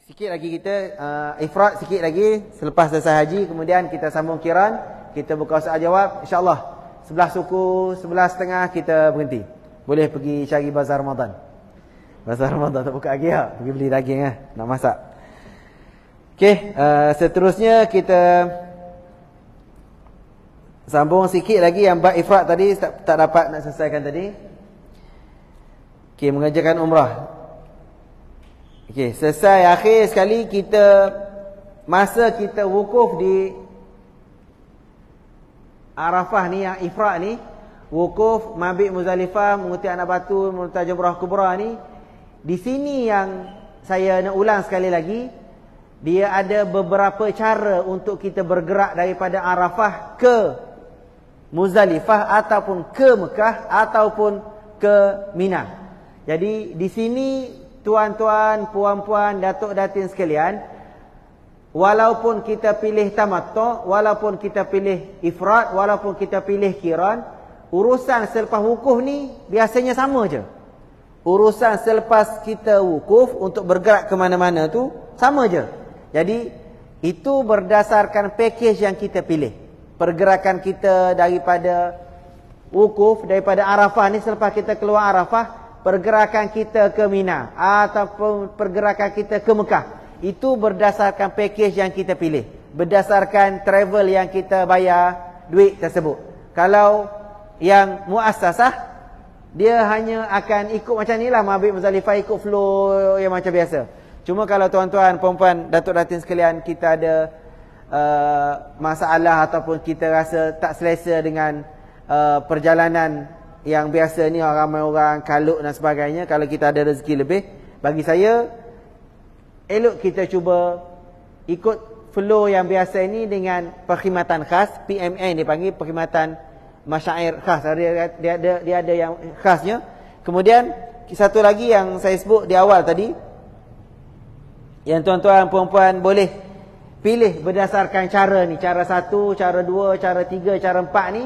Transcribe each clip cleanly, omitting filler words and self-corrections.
Sikit lagi kita ifrat sikit lagi selepas selesai haji, kemudian kita sambung kiran, kita buka soal jawab insya-Allah. 11 suku, 11.30 kita berhenti. Boleh pergi cari bazar Ramadan. Bazar Ramadan tak buka lagi ya, pergi beli daging nak masak. Okey, seterusnya kita sambung sikit lagi yang bab ifrat tadi tak dapat nak selesaikan tadi. Okey, mengerjakan umrah. Okey, selesai akhir sekali kita masa kita wukuf di Arafah ni, yang ifrat ni, wukuf mabit Muzdalifah, menguti anak batu, melontar jamrah kubra ni, di sini yang saya nak ulang sekali lagi, dia ada beberapa cara untuk kita bergerak daripada Arafah ke Muzdalifah ataupun ke Mekah ataupun ke Mina. Jadi di sini tuan-tuan, puan-puan, datuk datin sekalian, walaupun kita pilih tamattu', walaupun kita pilih ifrat, walaupun kita pilih qiran, urusan selepas wukuf ni biasanya sama je. Urusan selepas kita wukuf untuk bergerak ke mana-mana tu sama je. Jadi itu berdasarkan pakej yang kita pilih. Pergerakan kita daripada wukuf, daripada Arafah ni, selepas kita keluar Arafah, pergerakan kita ke Mina ataupun pergerakan kita ke Mekah, itu berdasarkan pakej yang kita pilih, berdasarkan travel yang kita bayar duit tersebut. Kalau yang muassasah, dia hanya akan ikut macam ni lah, mabit Muzdalifah ikut flow yang macam biasa. Cuma kalau tuan-tuan, puan-puan, datuk datin sekalian, kita ada masalah ataupun kita rasa tak selesa dengan perjalanan yang biasa ni, ramai orang kalut dan sebagainya, kalau kita ada rezeki lebih, bagi saya elok kita cuba ikut flow yang biasa ini dengan perkhidmatan khas, PMN dipanggil, perkhidmatan masyair khas, dia ada yang khasnya. Kemudian satu lagi yang saya sebut di awal tadi, yang tuan-tuan puan-puan boleh pilih berdasarkan cara ni, cara 1, cara 2, cara 3, cara 4 ni,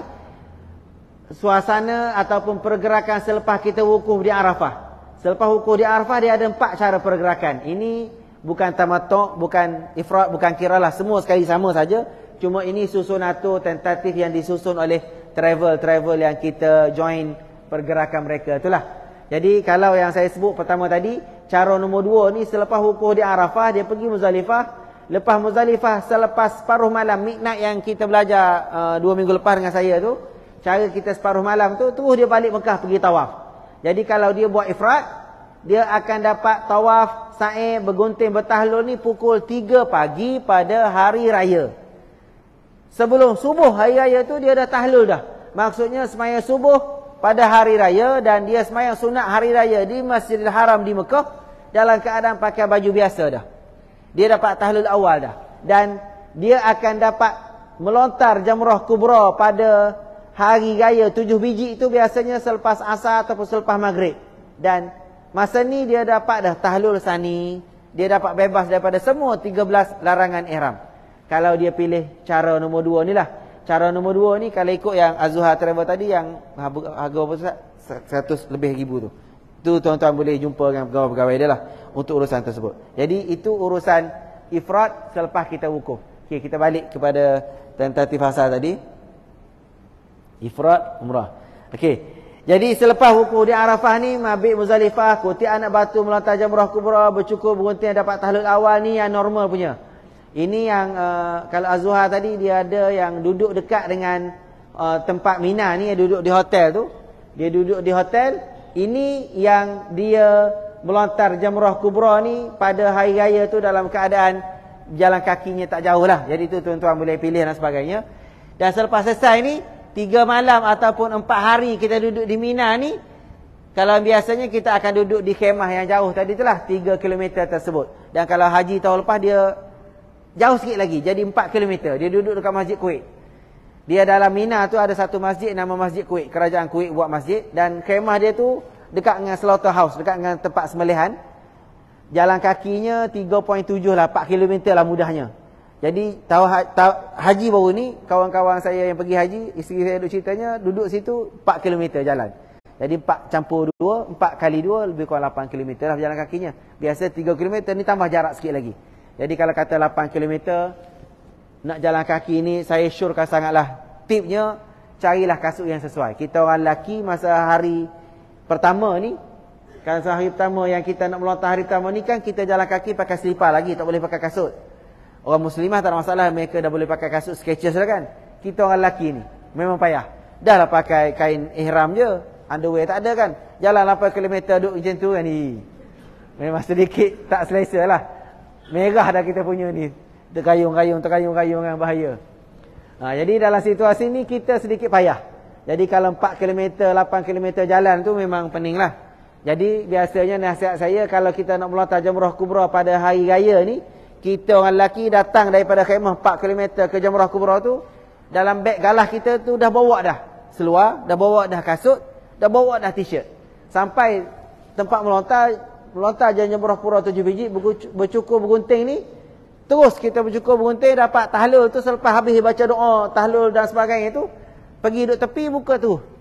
suasana ataupun pergerakan selepas kita wukuf di Arafah. Selepas wukuf di Arafah, dia ada 4 cara pergerakan. Ini bukan tamattu', bukan ifrat, bukan kiralah, semua sekali sama saja. Cuma ini susunatur tentatif yang disusun oleh travel yang kita join pergerakan mereka, itulah. Jadi kalau yang saya sebut pertama tadi, cara nombor 2 ni, selepas wukuf di Arafah, dia pergi Muzdalifah. Lepas Muzdalifah, selepas separuh malam, midnight yang kita belajar 2 minggu lepas dengan saya tu, cara kita separuh malam tu, terus dia balik Mekah pergi tawaf. Jadi kalau dia buat ifrat, dia akan dapat tawaf, sa'i, bergunting, bertahlul ni pukul 3 pagi pada hari raya. Sebelum subuh hari raya tu, dia dah tahlul dah. Maksudnya sembahyang subuh pada hari raya, dan dia sembahyang sunat hari raya di Masjidil Haram di Mekah dalam keadaan pakai baju biasa dah. Dia dapat tahlul awal dah. Dan dia akan dapat melontar jamrah kubra pada hari raya 7 biji itu biasanya selepas asar ataupun selepas maghrib. Dan masa ni dia dapat dah tahlul sani, dia dapat bebas daripada semua 13 larangan ihram. Kalau dia pilih cara nombor 2 ni lah. Cara nombor 2 ni kalau ikut yang Az-Zuhar Travel tadi, yang harga berapa Ustaz? 100 lebih ribu tu. Tu tuan-tuan boleh jumpa dengan pegawai-pegawai dia lah untuk urusan tersebut. Jadi itu urusan ifrat selepas kita wukuf. Okey, kita balik kepada tentatif asal tadi. Ifrat umrah. Okey. Jadi selepas wukuf di Arafah ni, mabit Muzdalifah, kuti anak batu, melontar jamrah kubra, bercukur, bergunting, dapat tahlul awal ni yang normal punya. Ini yang kalau Az-Zuhar tadi, dia ada yang duduk dekat dengan tempat Mina ni, duduk di hotel tu. Dia duduk di hotel. Ini yang dia melontar jamrah kubra ni pada hari raya tu dalam keadaan jalan kakinya tak jauh lah. Jadi tu tuan-tuan boleh pilih dan sebagainya. Dan selepas selesai ni, 3 malam ataupun 4 hari kita duduk di Mina ni, kalau biasanya kita akan duduk di khemah yang jauh tadi itulah, 3 km tersebut. Dan kalau haji tahun lepas, dia jauh sikit lagi, jadi 4 km. Dia duduk dekat Masjid Kuwait. Dia dalam Mina tu ada satu masjid nama Masjid Kuwait. Kerajaan Kuwait buat masjid. Dan khemah dia tu dekat dengan slaughterhouse, dekat dengan tempat sembelihan. Jalan kakinya 3.7 lah, 4 km lah mudahnya. Jadi haji baru ni, kawan-kawan saya yang pergi haji, isteri saya duduk ceritanya, duduk situ 4 km jalan. Jadi 4 campur 2, 4 kali 2 lebih kurang 8 km lah berjalan kakinya. Biasa 3 km ni tambah jarak sikit lagi. Jadi kalau kata 8 km nak jalan kaki ni, saya syorkan sangatlah. Tipnya, carilah kasut yang sesuai. Kita orang lelaki masa hari pertama ni, kan hari pertama yang kita nak melontar hari pertama ni kan, kita jalan kaki pakai selipar lagi, tak boleh pakai kasut. Orang muslimah tak ada masalah, mereka dah boleh pakai kasut Skechers lah kan. Kita orang lelaki ni memang payah. Dah lah pakai kain ihram je, underwear tak ada kan. Jalan 8 km duduk macam tu kan ni, memang sedikit tak selesa lah. Merah dah kita punya ni, terkayung-kayung kan, bahaya. Jadi dalam situasi ni kita sedikit payah. Jadi kalau 4 km, 8 km jalan tu memang pening lah. Jadi biasanya nasihat saya, kalau kita nak melontar Jamrah Kubra pada hari raya ni, kita orang lelaki datang daripada khemah 4 km ke Jamrah Kubra tu, dalam beg galah kita tu dah bawa dah seluar, dah bawa dah kasut, dah bawa dah t-shirt. Sampai tempat melontar Jamrah Kubra 7 biji, bercukur bergunting ni, terus kita bercukur bergunting, dapat tahlul tu, selepas habis baca doa tahlul dan sebagainya tu, pergi duduk tepi,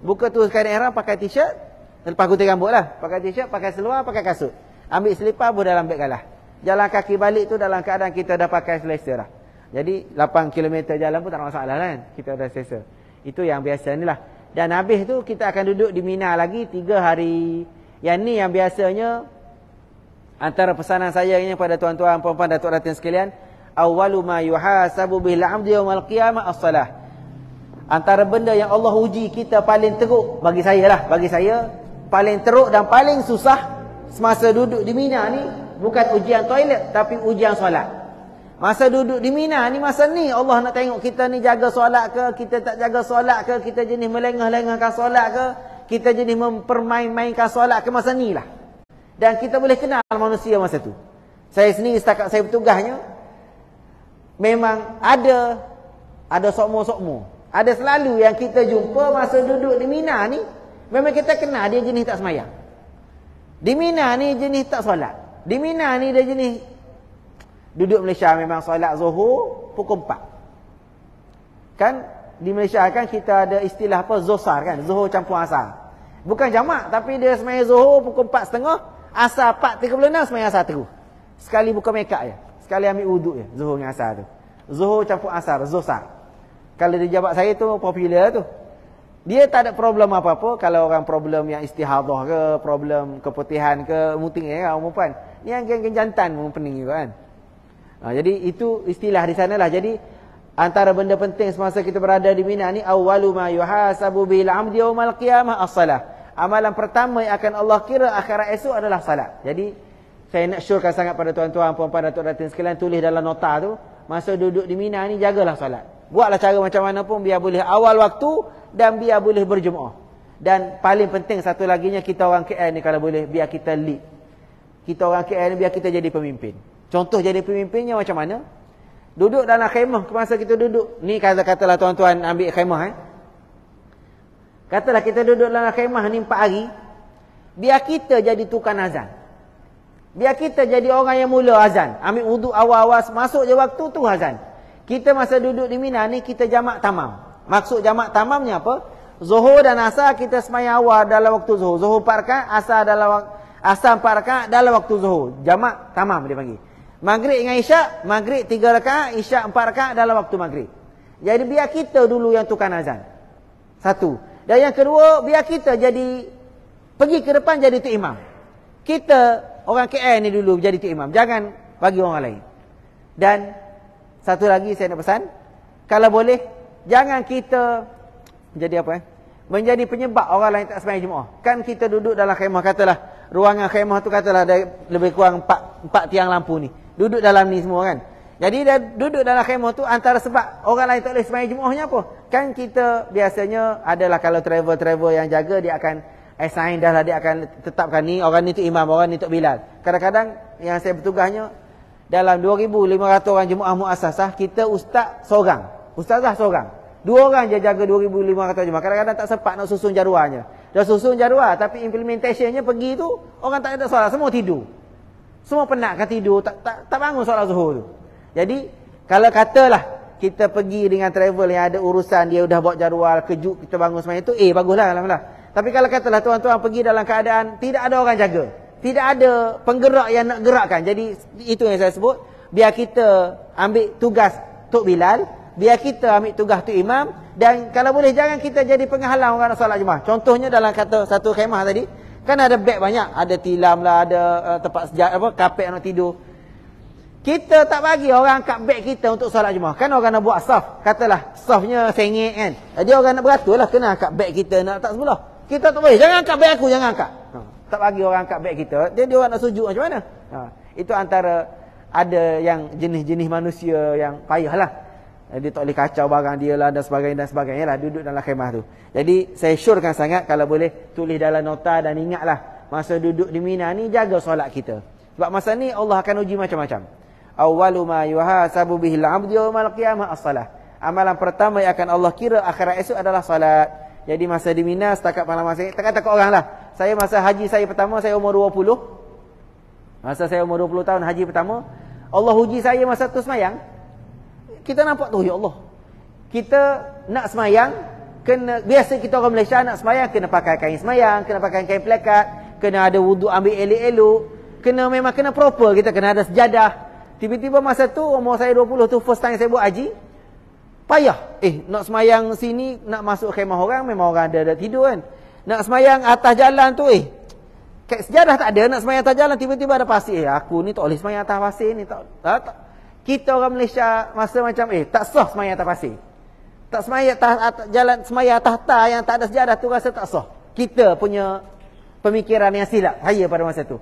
buka tu kain ihram, pakai t-shirt, lepas gunting rambut lah, pakai t-shirt, pakai seluar, pakai kasut, ambil selipar, buat dalam beg galah. Jalan kaki balik tu dalam keadaan kita dah pakai selesa dah. Jadi 8 km jalan pun tak ada masalah kan, kita dah selesa. Itu yang biasa ni lah. Dan habis tu kita akan duduk di Mina lagi 3 hari. Yang ni yang biasanya, antara pesanan saya ini pada tuan-tuan, puan-puan, datuk datin sekalian, awwalu ma yuhasabu bil 'abdi yaumal qiyamah as-salah. Antara benda yang Allah uji kita paling teruk, bagi saya paling teruk dan paling susah semasa duduk di Mina ni, bukan ujian toilet tapi ujian solat. Masa duduk di Mina ni, masa ni Allah nak tengok kita ni jaga solat ke, kita tak jaga solat ke, kita jenis melengah-lengahkan solat ke, kita jenis mempermain-mainkan solat ke, masa ni lah. Dan kita boleh kenal manusia masa tu. Saya sendiri setakat saya bertugasnya, memang ada sokmo-sokmo. Ada selalu yang kita jumpa masa duduk di Mina ni, memang kita kenal dia jenis tak semayang. Di Mina ni jenis tak solat. Di Mina ni dia jenis duduk Malaysia memang solat Zuhur pukul 4. Kan di Malaysia kan kita ada istilah apa, Zosar kan, Zuhur campur Asar. Bukan jamak, tapi dia sembahyang Zuhur pukul 4.30, Asar 4.36, sembahyang Asar terus. Sekali buka makeup je, sekali ambil wuduk je, Zuhur dengan Asar tu. Zuhur campur Asar, Zosar. Kalau di jabat saya tu popular tu. Dia tak ada problem apa-apa. Kalau orang problem yang istihadah ke, problem keputihan ke, muting kan perempuan. Ni yang geng-geng jantan pun pening juga kan. Jadi itu istilah di sana lah. Jadi antara benda penting semasa kita berada di Mina ni, awwalu ma yuhasabu bil 'abdi yaumal qiyamah as-salah. Amalan pertama yang akan Allah kira akhirat esok adalah salat. Jadi saya nak syorkan sangat pada tuan-tuan, puan-puan, datuk datin sekalian, tulis dalam nota tu, masa duduk di Mina ni jagalah salat. Buatlah cara macam mana pun biar boleh awal waktu dan biar boleh berjemaah. Dan paling penting satu laginya, kita orang KL ni kalau boleh biar kita lead. Kita orang KL ni biar kita jadi pemimpin. Contoh jadi pemimpinnya macam mana? Duduk dalam khemah, masa kita duduk ni, katalah tuan-tuan ambil khemah katalah kita duduk dalam khemah ni 4 hari, biar kita jadi tukang azan. Biar kita jadi orang yang mula azan. Ambil wuduk awal-awal, masuk je waktu tu azan. Kita masa duduk di Mina ni, kita jamak tamam. Maksud jamak tamamnya apa? Zuhur dan Asar kita semayang awal dalam waktu Zuhur. Zuhur 4 rakaat, Asar 4 rakaat dalam waktu Zuhur. Jamak tamam dia panggil. Maghrib dengan Isyak, Maghrib 3 rakaat, Isyak 4 rakaat dalam waktu Maghrib. Jadi biar kita dulu yang tukang azan. Satu. Dan yang kedua, biar kita jadi pergi ke depan jadi tu imam. Kita orang KL ni dulu jadi tu imam. Jangan bagi orang lain. Dan satu lagi saya nak pesan, kalau boleh jangan kita jadi apa menjadi penyebab orang lain tak sembahyang Jumaat. Kan kita duduk dalam khemah, katalah ruangan khemah tu katalah ada lebih kurang 4 tiang lampu ni. Duduk dalam ni semua kan. Jadi dia duduk dalam khemah tu antara sebab orang lain tak boleh sembahyang Jumaatnya apa? Kan kita biasanya adalah kalau travel yang jaga, dia akan assign dah lah, dia akan tetapkan ni orang ni tu imam, orang ni tu Bilal. Kadang-kadang yang saya bertugasnya dalam 2,500 orang jemaah muassasah, kita ustazah seorang. 2 orang je jaga 2,500 jemaah. Kadang-kadang tak sempat nak susun jadualnya. Dah susun jadual tapi implementationnya pergi tu orang tak ada solat, semua tidur. Semua penat kan tidur, tak bangun solat Zuhur tu. Jadi kalau katalah kita pergi dengan travel yang ada urusan, dia dah buat jadual, kejut kita bangun sembahyang tu, baguslah alhamdulillah. Tapi kalau katalah tuan-tuan pergi dalam keadaan tidak ada orang jaga, tidak ada penggerak yang nak gerakkan. Jadi itu yang saya sebut, biar kita ambil tugas Tok Bilal, biar kita ambil tugas Tok Imam, dan kalau boleh jangan kita jadi penghalang orang nak solat Jumaat. Contohnya dalam kata satu khemah tadi, kan ada beg banyak, ada tilam lah, ada tempat kapek nak tidur. Kita tak bagi orang angkat beg kita untuk solat Jumaat. Kan orang nak buat saf, katalah safnya sengit kan. Jadi orang nak beratur lah, kena angkat beg kita nak letak sebelah. Kita tak boleh, jangan angkat beg aku, jangan angkat. Tak bagi orang angkat beg kita, dia orang nak sujud macam mana? Itu antara ada yang jenis-jenis manusia yang payah lah. Dia tak boleh kacau barang dia lah dan sebagainya lah, duduk dalam khemah tu. Jadi saya syorkan sangat kalau boleh tulis dalam nota dan ingatlah masa duduk di Mina ni jaga solat kita. Sebab masa ni Allah akan uji macam-macam. Awwalu ma yuhasabu bihil 'abdu yaumal qiyamah as-salah. Amalan pertama yang akan Allah kira akhirat esok adalah solat. Jadi masa di Mina setakat malam masa ni, takkan orang lah. Saya masa haji saya pertama, saya umur 20. Masa saya umur 20 tahun haji pertama, Allah uji saya masa tu semayang. Kita nampak tu, ya Allah. Kita nak semayang, biasa kita orang Malaysia nak semayang, kena pakai kain semayang, kena pakai kain plekat, kena ada wuduk ambil elok-elok, memang kena proper, kita kena ada sejadah. Tiba-tiba masa tu, umur saya 20 tu, first time saya buat haji, payah. Nak semayang sini, nak masuk khemah orang, memang orang ada tidur kan. Nak semayang atas jalan tu, sejadah tak ada, nak semayang atas jalan, tiba-tiba ada pasir. Aku ni tak boleh semayang atas pasir ni. Tak. Kita orang Malaysia masa macam, tak sah semayang atas pasir. Tak semayang atas jalan, semayang atas tar yang tak ada sejadah tu rasa tak sah. Kita punya pemikiran yang silap, saya pada masa tu.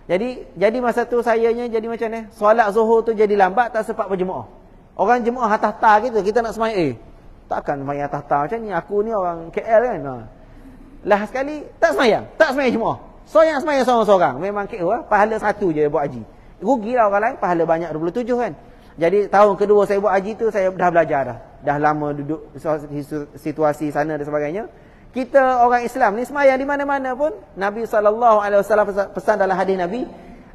Jadi masa tu sayanya jadi macam ni, solat Zuhur tu jadi lambat, tak sempat berjemaah. Orang jemaah atas tar kita nak semayang, takkan semayang atas tar macam ni, aku ni orang KL kan. Lah sekali tak semayang jemaah. So yang semayang seorang-seorang, memang KL lah, pahala satu je buat haji. Rugilah orang lain, pahala banyak 27 kan. Jadi tahun kedua saya buat haji tu, saya dah belajar dah lama duduk situasi sana dan sebagainya. Kita orang Islam ni semayang di mana-mana pun, Nabi SAW pesan dalam hadis Nabi,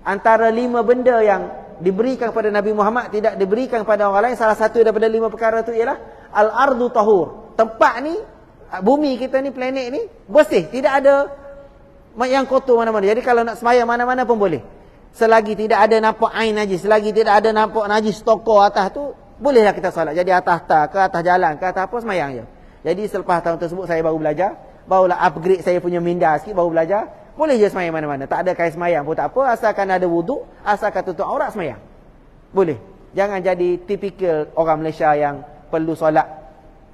antara 5 benda yang diberikan kepada Nabi Muhammad tidak diberikan kepada orang lain, salah satu daripada 5 perkara tu ialah al-ardu tahur. Tempat ni, bumi kita ni, planet ni bersih, tidak ada yang kotor mana-mana. Jadi kalau nak semayang mana-mana pun boleh. Selagi tidak ada nampak ain najis, selagi tidak ada nampak najis toko atas tu, bolehlah kita solat. Jadi atas tar ke atas jalan ke atas apa, semayang je. Jadi selepas tahun tersebut saya baru belajar, barulah upgrade saya punya minda sikit, baru belajar boleh je semayang mana-mana. Tak ada kain semayang pun tak apa, asalkan ada wuduk, asalkan tutup aurat, semayang boleh. Jangan jadi tipikal orang Malaysia yang perlu solat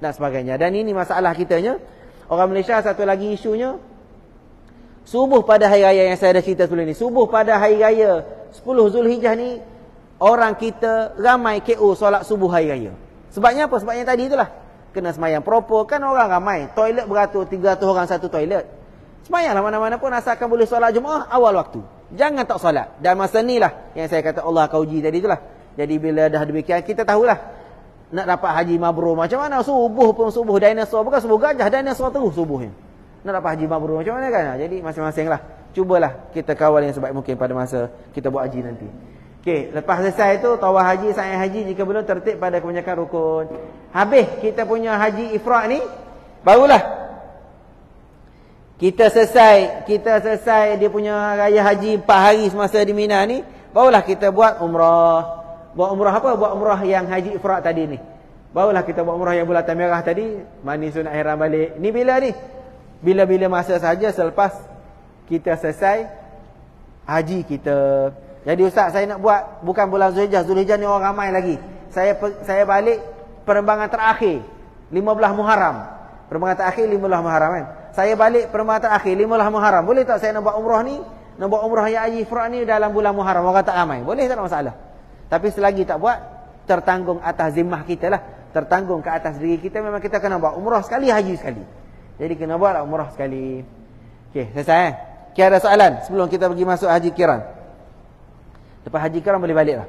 dan sebagainya. Dan ini masalah kitanya orang Malaysia. Satu lagi isunya, subuh pada hari raya yang saya dah cerita sebelum ni, subuh pada hari raya 10 Zulhijjah ni, orang kita ramai KO solat subuh hari raya. Sebabnya apa? Sebabnya tadi itulah, kena semayang proper. Kan orang ramai, toilet beratur, 300 orang satu toilet. Semayanglah mana-mana pun, asalkan boleh solat Jumaat awal waktu. Jangan tak solat. Dan masa ni lah yang saya kata Allah akan uji tadi itulah. Jadi bila dah demikian, kita tahulah nak dapat haji mabrur macam mana. Subuh pun subuh dinosaur, bukan subuh gajah, dinosaur terus subuhnya. Nak dapat haji mabrur macam mana kan? Jadi masing-masing lah, cubalah kita kawal yang sebaik mungkin pada masa kita buat haji nanti. Okey, lepas selesai tu tawaf haji, sa'i haji jika belum tertib pada kebanyakan rukun. Habis kita punya haji ifrad ni, barulah kita selesai dia punya raya haji 4 hari semasa di Mina ni, barulah kita buat umrah. Buat umrah apa? Buat umrah yang haji ifrad tadi ni. Barulah kita buat umrah yang bulatan merah tadi, mani sunat ihram balik. Ni bila ni? Bila-bila masa saja selepas kita selesai haji kita. Jadi ustaz, saya nak buat bukan bulan Zulhijjah. Zulhijjah ni orang ramai lagi. Saya balik penerbangan terakhir 15 Muharram. Penerbangan terakhir 15 Muharram kan. Saya balik penerbangan terakhir 15 Muharram. Boleh tak saya nak buat umrah ni? Nak buat umrah yang haji ifrad ni dalam bulan Muharram, orang tak ramai. Boleh tak, ada masalah. Tapi selagi tak buat, tertanggung atas zimmah kita lah. Tertanggung ke atas diri kita, memang kita kena buat umrah sekali, haji sekali. Jadi kena buat umrah sekali. Okey, selesai Okey, ada soalan sebelum kita pergi masuk haji kiran? Lepas haji kiran boleh balik lah.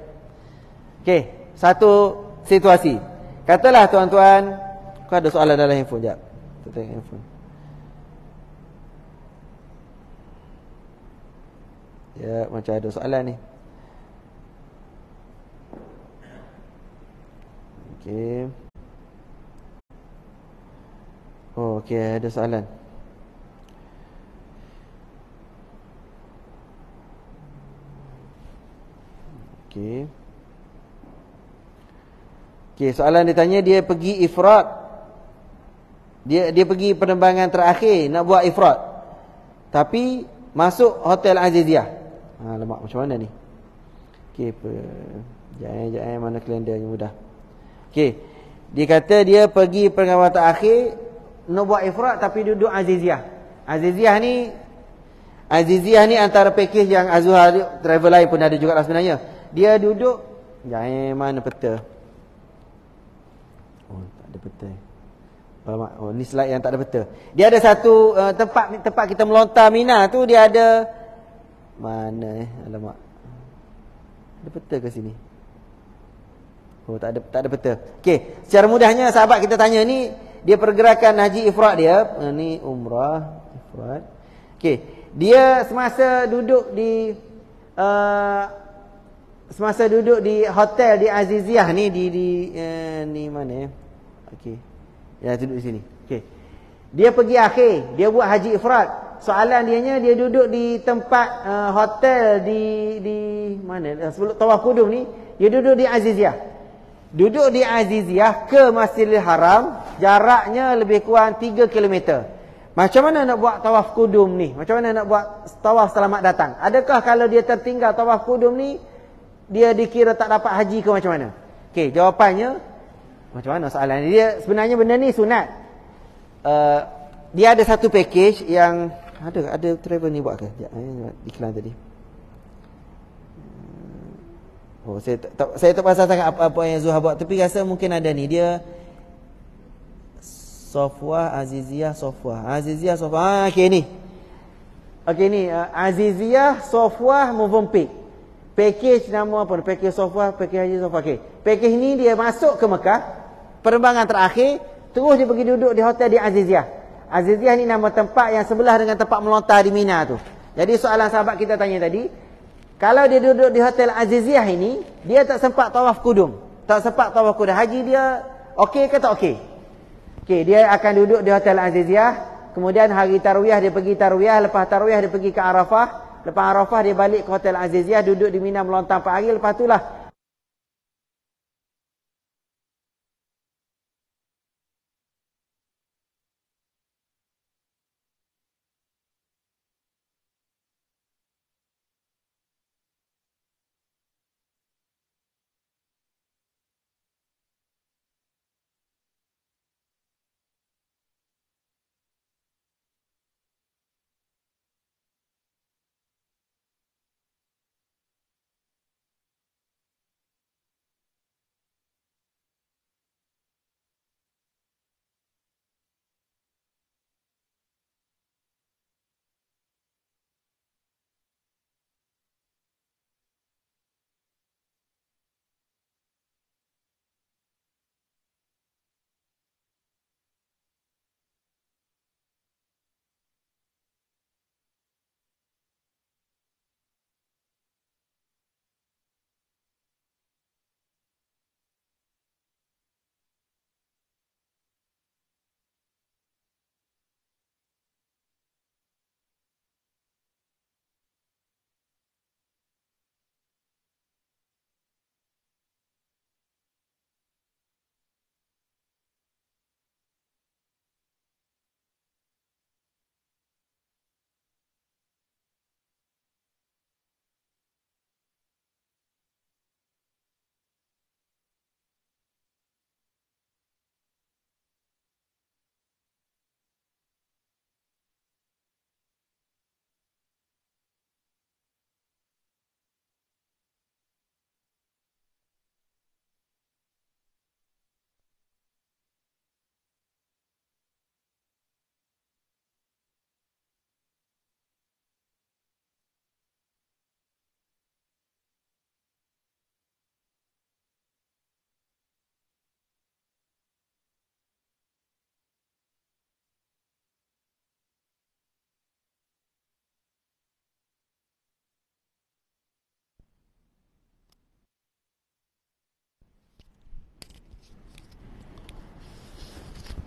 Okey, satu situasi. Katalah tuan-tuan, kau ada soalan dalam handphone, sekejap. Kita tengok handphone. Ya, macam ada soalan ni. Okey. Oh, okey, ada soalan. Okey. Okey, soalan dia tanya dia pergi ifrad. Dia pergi penerbangan terakhir nak buat ifrad. Tapi masuk Hotel Aziziyah. Alamak, macam mana ni? Okey, jangan mana kalender yang mudah. Okey. Dia kata dia pergi penerbangan terakhir nak buat ifrad tapi duduk Aziziyah. Aziziyah ni antara pakej yang Azhar travel lain pun ada juga lah sebenarnya. Dia duduk mana peta? Oh, tak ada peta. Alamak, oh ni slide yang tak ada peta. Dia ada satu tempat kita melontar Mina tu, dia ada mana alamak. Ada peta ke sini? Oh, tak ada peta. Okey, secara mudahnya sahabat kita tanya ni, dia pergerakan haji ifrad dia, ni umrah ifrad. Okey, dia semasa duduk di hotel di Aziziyah ni ni mana ya? Okey. Ya, duduk di sini. Okey. Dia pergi akhir, dia buat haji ifrad. Soalan dia duduk di tempat hotel di mana? Sebelum tawaf qudum ni, dia duduk di Aziziyah. Duduk di Aziziyah ke Masjidil Haram, jaraknya lebih kurang 3 km. Macam mana nak buat tawaf qudum ni? Macam mana nak buat tawaf selamat datang? Adakah kalau dia tertinggal tawaf qudum ni, dia dikira tak dapat haji ke macam mana? Okey, jawapannya macam mana soalan dia? Sebenarnya benda ni sunat. Dia ada satu package yang ada travel ni buat ke? Sekejap, iklan tadi. Oh, saya tak pasal sangat apa yang Zuhar buat, tapi rasa mungkin ada ni. Dia Aziziyah Sofwah. Okey ni. Okey ni Aziziyah Sofwah Movenpick. Package nama apa? Package Sofwah, package Haji Sofwah. Okey. Package ni dia masuk ke Mekah, penerbangan terakhir, terus dia pergi duduk di hotel di Aziziyah. Aziziyah ni nama tempat yang sebelah dengan tempat melontar di Mina tu. Jadi soalan sahabat kita tanya tadi, kalau dia duduk di hotel Aziziyah ini, dia tak sempat tawaf qudum. Haji dia okey ke tak okey? Okey, dia akan duduk di hotel Aziziyah. Kemudian hari tarwiyah dia pergi tarwiyah, lepas tarwiyah dia pergi ke Arafah. Lepas Arafah dia balik ke hotel Aziziyah, duduk di Mina melontar 4 hari, lepas itulah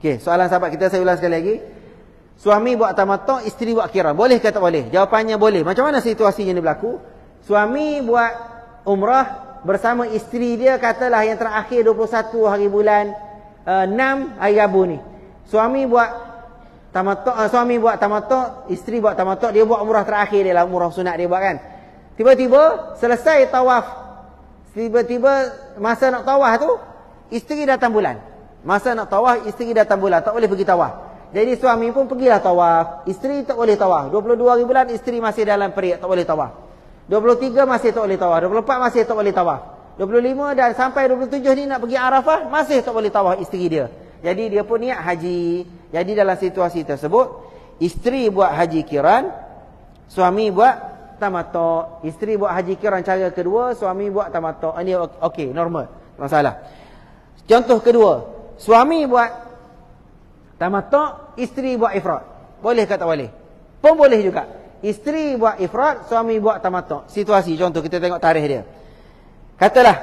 okey, soalan sahabat kita saya ulang sekali lagi. Suami buat tamattu', isteri buat qiran. Boleh ke tak boleh? Jawapannya boleh. Macam mana situasinya ni berlaku? Suami buat umrah, bersama isteri dia, katalah yang terakhir 21 hari bulan 6 hari Rabu ni. Suami buat tamattu', isteri buat tamattu', dia buat umrah terakhir dia lah, umrah sunat dia buat kan. Tiba-tiba selesai tawaf. Tiba-tiba masa nak tawaf tu, isteri datang bulan. Masa nak tawaf, isteri datang bulan, tak boleh pergi tawaf. Jadi suami pun pergilah tawaf, isteri tak boleh tawaf. 22 hari bulan isteri masih dalam period tak boleh tawaf. 23 masih tak boleh tawaf, 24 masih tak boleh tawaf. 25 dan sampai 27 ni nak pergi Arafah, masih tak boleh tawaf isteri dia. Jadi dia pun niat haji. Jadi dalam situasi tersebut, isteri buat haji kiran, suami buat tamattu'. Isteri buat haji kiran cara kedua, suami buat tamattu'. Ini okey, normal, tak masalah. Contoh kedua, suami buat tamattu', isteri buat ifrad. Boleh ke tak boleh? Pun boleh juga. Isteri buat ifrad, suami buat tamattu'. Situasi contoh, kita tengok tarikh dia. Katalah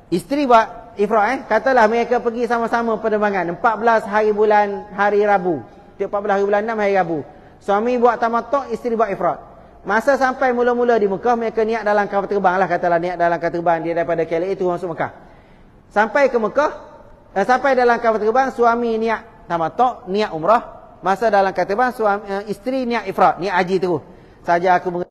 isteri buat ifrad, katalah mereka pergi sama-sama penerbangan 14 hari bulan hari Rabu. 14 hari bulan 6 hari Rabu. Suami buat tamattu', isteri buat ifrad. Masa sampai mula-mula di Mekah, mereka niat dalam kapal terbang lah, katalah niat dalam kapal terbang dia daripada KLA itu masuk Mekah. Sampai ke Mekah, sampai dalam kapal terbang, suami niat tamattu', niat umrah. Masa dalam kapal terbang, isteri niat ifrad, niat haji terus. Saja aku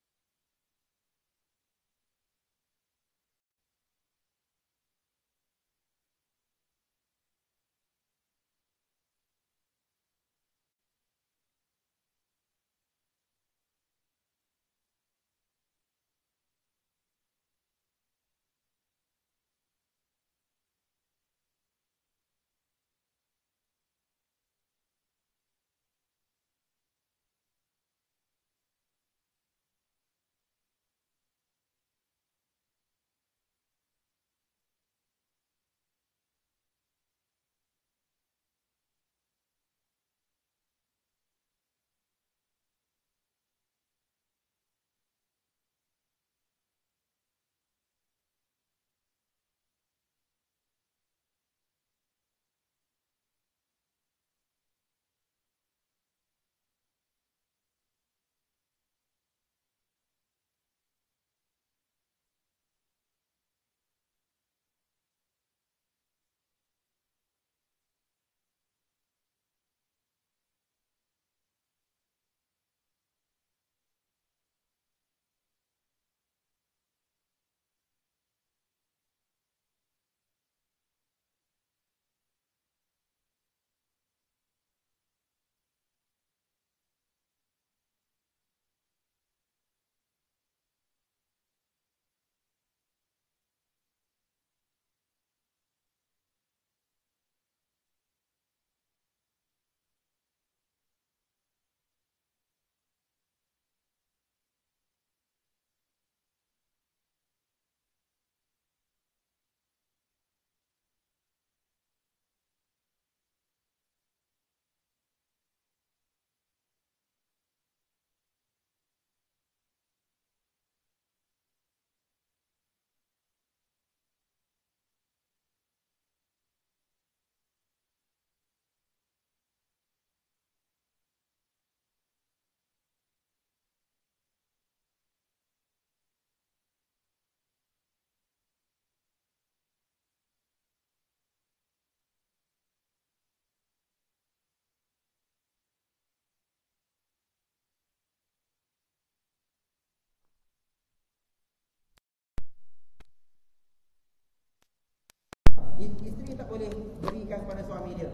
isteri tak boleh berikan kepada suami dia.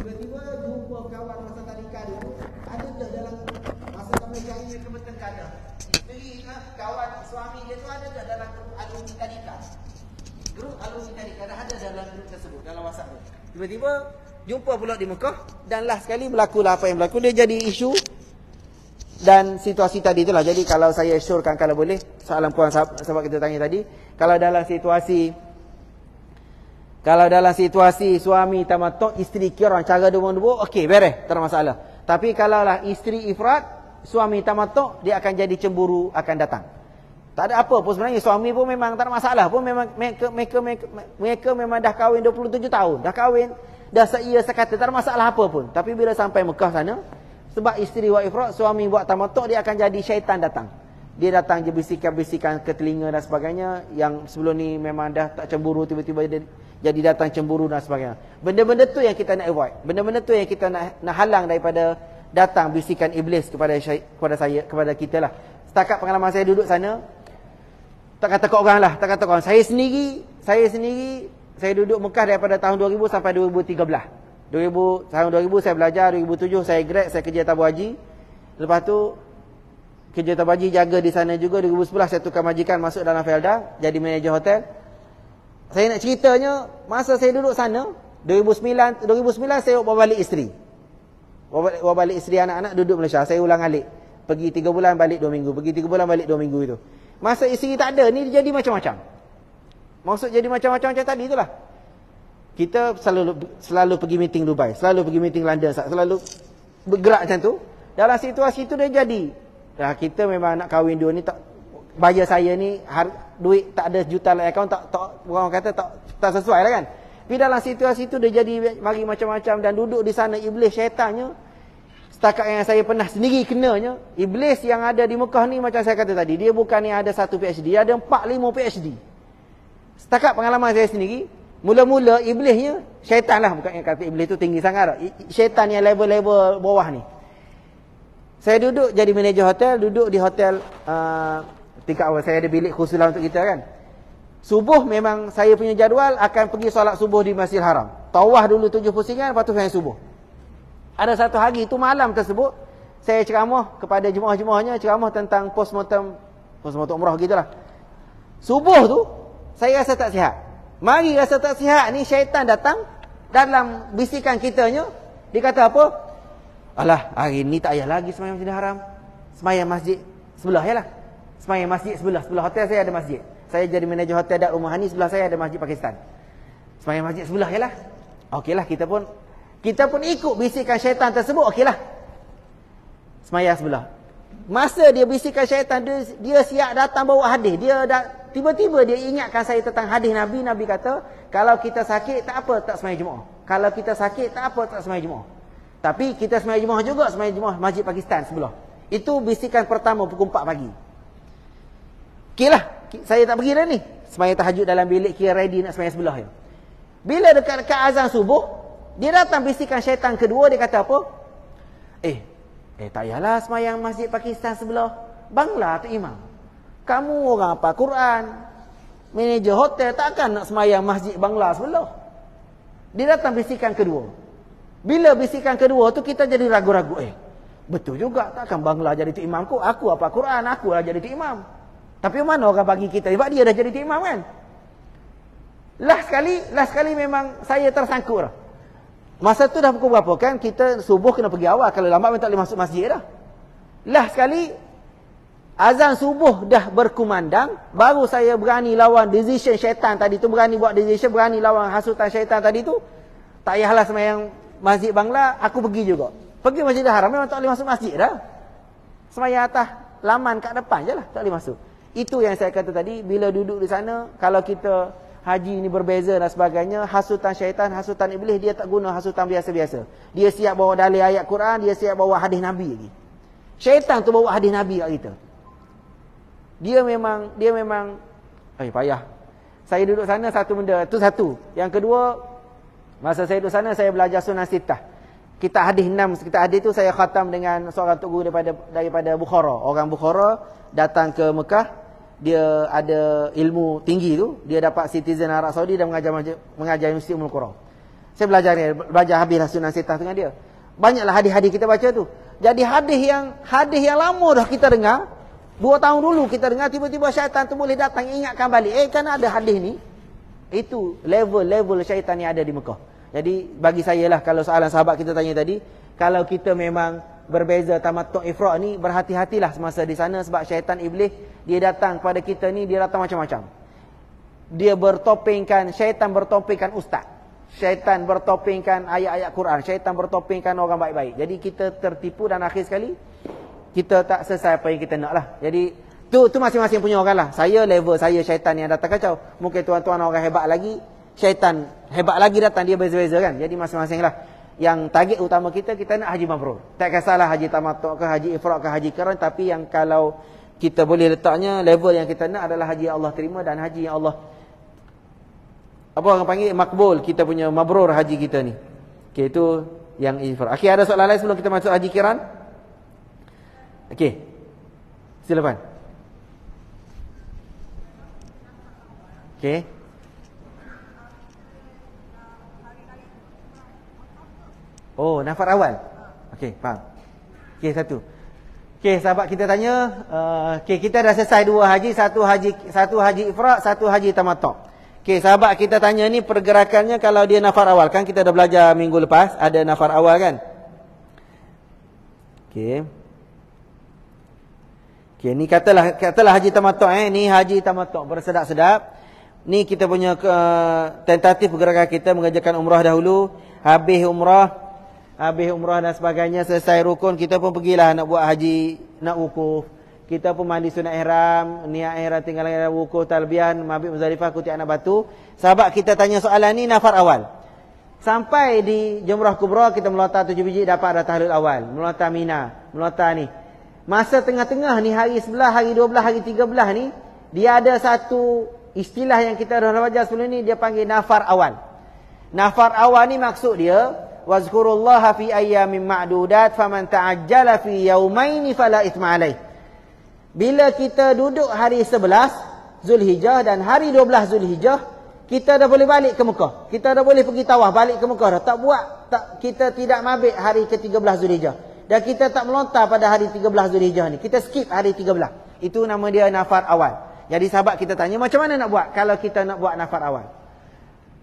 Tiba-tiba jumpa kawan masa tadika dulu, ada dah dalam masa kami cari ke bertengkar dah. Isteri kawan suami dia tu ada dah dalam grup alumni tadika. Grup alumni tadika dah ada dalam grup tersebut, dalam WhatsApp tu. Tiba-tiba jumpa pula di Mekah dan lah sekali berlakulah apa yang berlaku, dia jadi isu dan situasi tadi itulah. Jadi kalau saya syorkan kalau boleh, soalan puan sebab kita tanya tadi, kalau dalam situasi suami tamattu', isteri qiran cara dua-dua, okey, beres, tak ada masalah. Tapi kalau lah isteri ifrad, suami tamattu', dia akan jadi cemburu, akan datang. Tak ada apa pun sebenarnya, suami pun memang tak ada masalah pun, memang mereka memang dah kahwin 27 tahun, dah kahwin, dah seia sekata, tak ada masalah apa pun. Tapi bila sampai Mekah sana, sebab isteri buat ifrad, suami buat tamattu', dia akan jadi syaitan datang. Dia datang je bisikan-bisikan ke telinga dan sebagainya. Yang sebelum ni memang dah tak cemburu, tiba-tiba dia jadi datang cemburu dan sebagainya. Benda-benda tu yang kita nak avoid. Benda-benda tu yang kita nak halang daripada datang bisikan iblis kepada saya, kepada kita lah. Setakat pengalaman saya duduk sana, tak kata kau orang lah, tak kata kau orang. Saya sendiri, saya duduk Mekah daripada tahun 2000 sampai 2013. Tahun 2000 saya belajar, 2007 saya grad, saya kerja tabung haji. Lepas tu kerja tabung haji jaga di sana juga. 2011 saya tukar majikan masuk dalam Felda, jadi manager hotel. Saya nak ceritanya, masa saya duduk sana 2009 saya bawa balik isteri. Bawa balik isteri, anak-anak duduk Malaysia. Saya ulang alik. Pergi 3 bulan balik 2 minggu, pergi 3 bulan balik 2 minggu itu. Masa isteri tak ada ni jadi macam-macam. Maksud jadi macam-macam macam tadi itulah. Kita selalu pergi meeting Dubai, selalu pergi meeting London, selalu bergerak macam tu. Dalam situasi itu dia jadi. Dah kita memang nak kahwin dua ni, tak bayar saya ni duit tak ada juta dalam akaun, tak orang kata tak sesuai lah kan. Tapi dalam situasi itu dia jadi mari macam-macam dan duduk di sana iblis syaitannya. Setakat yang saya pernah sendiri kenanya, iblis yang ada di Mekah ni macam saya kata tadi, dia bukan yang ada 1 PhD, dia ada 4-5 PhD. Setakat pengalaman saya sendiri, mula-mula iblisnya syaitan lah, bukan yang kata iblis tu tinggi sangat. Syaitan yang level-level bawah ni. Saya duduk jadi manager hotel, duduk di hotel tingkat awal. Saya ada bilik khusus lah untuk kita kan. Subuh memang saya punya jadual akan pergi solat subuh di Masjidil Haram. Tawaf dulu 7 pusingan, lepas tu saya subuh. Ada satu hari tu malam tersebut, saya ceramah kepada jemaah-jemaahnya, ceramah tentang postmortem umrah gitulah. Subuh tu saya rasa tak sihat. Mari rasa tak sihat ni, syaitan datang dalam bisikan kitanya. Dia kata apa? Alah, hari ni tak payah lagi semayang Masjidil Haram. Semayang masjid sebelah je lah. Semayang masjid sebelah hotel saya ada masjid. Saya jadi manager hotel Dar Rumah Hani, sebelah saya ada masjid Pakistan. Semayang masjid sebelah je lah. Okeylah, kita pun ikut bisikan syaitan tersebut. Okeylah, semayang sebelah. Masa dia bisikan syaitan, dia siap datang bawa hadis. Tiba-tiba dia ingatkan saya tentang hadis Nabi. Nabi kata, kalau kita sakit tak apa tak semayang Jumaat. Kalau kita sakit tak apa tak semayang Jumaat. Tapi kita semayang Jumaat juga, semayang Jumaat masjid Pakistan sebelah. Itu bisikan pertama pukul 4 pagi. Okeylah, saya tak pergi dah ni. Semayang tahajud dalam bilik, kira ready nak semayang sebelah je. Bila dekat-dekat azan subuh, dia datang bisikan syaitan kedua. Dia kata apa? Tak payahlah semayang masjid Pakistan sebelah. Bangla tu imam. Kamu orang apa Quran, manager hotel, takkan nak semayang masjid Bangla sebelah. Dia datang bisikan kedua. Bila bisikan kedua tu kita jadi ragu-ragu. Betul juga, takkan Bangla jadi tu imamku. Aku apa Quran, aku lah jadi tu imam. Tapi mana orang bagi kita? Sebab dia dah jadi tu imam kan. Last sekali memang saya tersangkut dah. Masa tu dah pukul berapa kan? Kita subuh kena pergi awal. Kalau lambat tak boleh masuk masjid dah. Last sekali azan subuh dah berkumandang, baru saya berani lawan decision syaitan tadi tu. Berani buat decision, berani lawan hasutan syaitan tadi tu. Tak payahlah semayang masjid Bangla, aku pergi juga. Pergi Masjidil Haram memang tak boleh masuk masjid dah. Semayang atas laman kat depan je lah, tak boleh masuk. Itu yang saya kata tadi, bila duduk di sana, kalau kita haji ni berbeza dan sebagainya, hasutan syaitan, hasutan iblis, dia tak guna hasutan biasa-biasa. Dia siap bawa dalil ayat Quran, dia siap bawa hadis Nabi lagi. Syaitan tu bawa hadis Nabi kat kita. Dia memang payah. Saya duduk sana satu benda, tu satu. Yang kedua, masa saya duduk sana saya belajar Sunan Sittah. Kitab hadis 6, kitab hadis tu saya khatam dengan seorang tok guru daripada Bukhara. Orang Bukhara datang ke Mekah, dia ada ilmu tinggi tu, dia dapat citizen Arab Saudi dan mengajar Universiti Ummul Qura. Saya belajar habislah Sunan Sittah dengan dia. Banyaklah hadis-hadis kita baca tu. Jadi hadis yang lama dah kita dengar, 2 tahun dulu kita dengar, tiba-tiba syaitan tu boleh datang ingatkan balik. Kan ada hadis ni. Itu level syaitan yang ada di Mekah. Jadi bagi saya lah, kalau soalan sahabat kita tanya tadi, kalau kita memang berbeza tamattu' ifrad ni, berhati-hatilah semasa di sana, sebab syaitan iblis dia datang kepada kita ni, dia datang macam-macam. Dia syaitan bertopengkan ustaz. Syaitan bertopengkan ayat-ayat Quran, syaitan bertopengkan orang baik-baik. Jadi kita tertipu dan akhir sekali kita tak selesai apa yang kita nak lah. Jadi tu masing-masing punya orang lah. Saya level saya syaitan yang datang kacau. Mungkin tuan-tuan orang hebat lagi, syaitan hebat lagi datang, dia beza-beza kan. Jadi masing-masing lah. Yang target utama kita nak haji mabrur. Tak kisahlah haji tamattu' ke haji ifrad ke haji qiran, tapi yang kalau kita boleh letaknya level yang kita nak adalah haji yang Allah terima dan haji yang Allah apa orang panggil makbul, kita punya mabrur haji kita ni. Okey, itu yang ifrad. Okey, ada soalan lain sebelum kita masuk haji kiran? Okey. Silakan. Okey. Oh, nafar awal. Okey, faham. Okey, satu. Okey, sahabat kita tanya, okey, kita dah selesai dua haji, satu haji ifrad, satu haji tamattu'. Okey, sahabat kita tanya ni pergerakannya kalau dia nafar awal. Kan kita dah belajar minggu lepas, ada nafar awal kan? Okey. Okey, ni katalah haji tamattu' ni haji tamattu' bersedap-sedap. Ni kita punya tentatif pergerakan kita mengerjakan umrah dahulu, habis umrah dan sebagainya, selesai rukun, kita pun pergilah nak buat haji, nak wukuf. Kita pun mandi sunat ihram, niat ihram, tinggal wukuf, talbiah, mabit Muzdalifah, kutiak anak batu. Sahabat kita tanya soalan ni nafar awal. Sampai di Jumrah Kubra, kita melontar 7 biji, dapat dah tahlul awal. Melontar Mina, melontar ni. Masa tengah-tengah ni, hari 11, hari 12, hari 13 ni, dia ada satu istilah yang kita dah belajar sebelum ni, dia panggil nafar awal. Nafar awal ni maksud dia, wazkurullaha fi ayyamin ma'dudat, faman ta'ajjala fi yaumaini fala ithma alaih. Bila kita duduk hari 11 Zulhijjah dan hari 12 Zulhijjah, kita dah boleh balik ke Mekah. Kita dah boleh pergi tawaf balik ke Mekah dah. Kita tidak mabit hari ke-13 Zulhijjah. Dan kita tak melontar pada hari 13 Zulhijjah ni. Kita skip hari 13. Itu nama dia nafar awal. Jadi sahabat kita tanya, macam mana nak buat kalau kita nak buat nafar awal?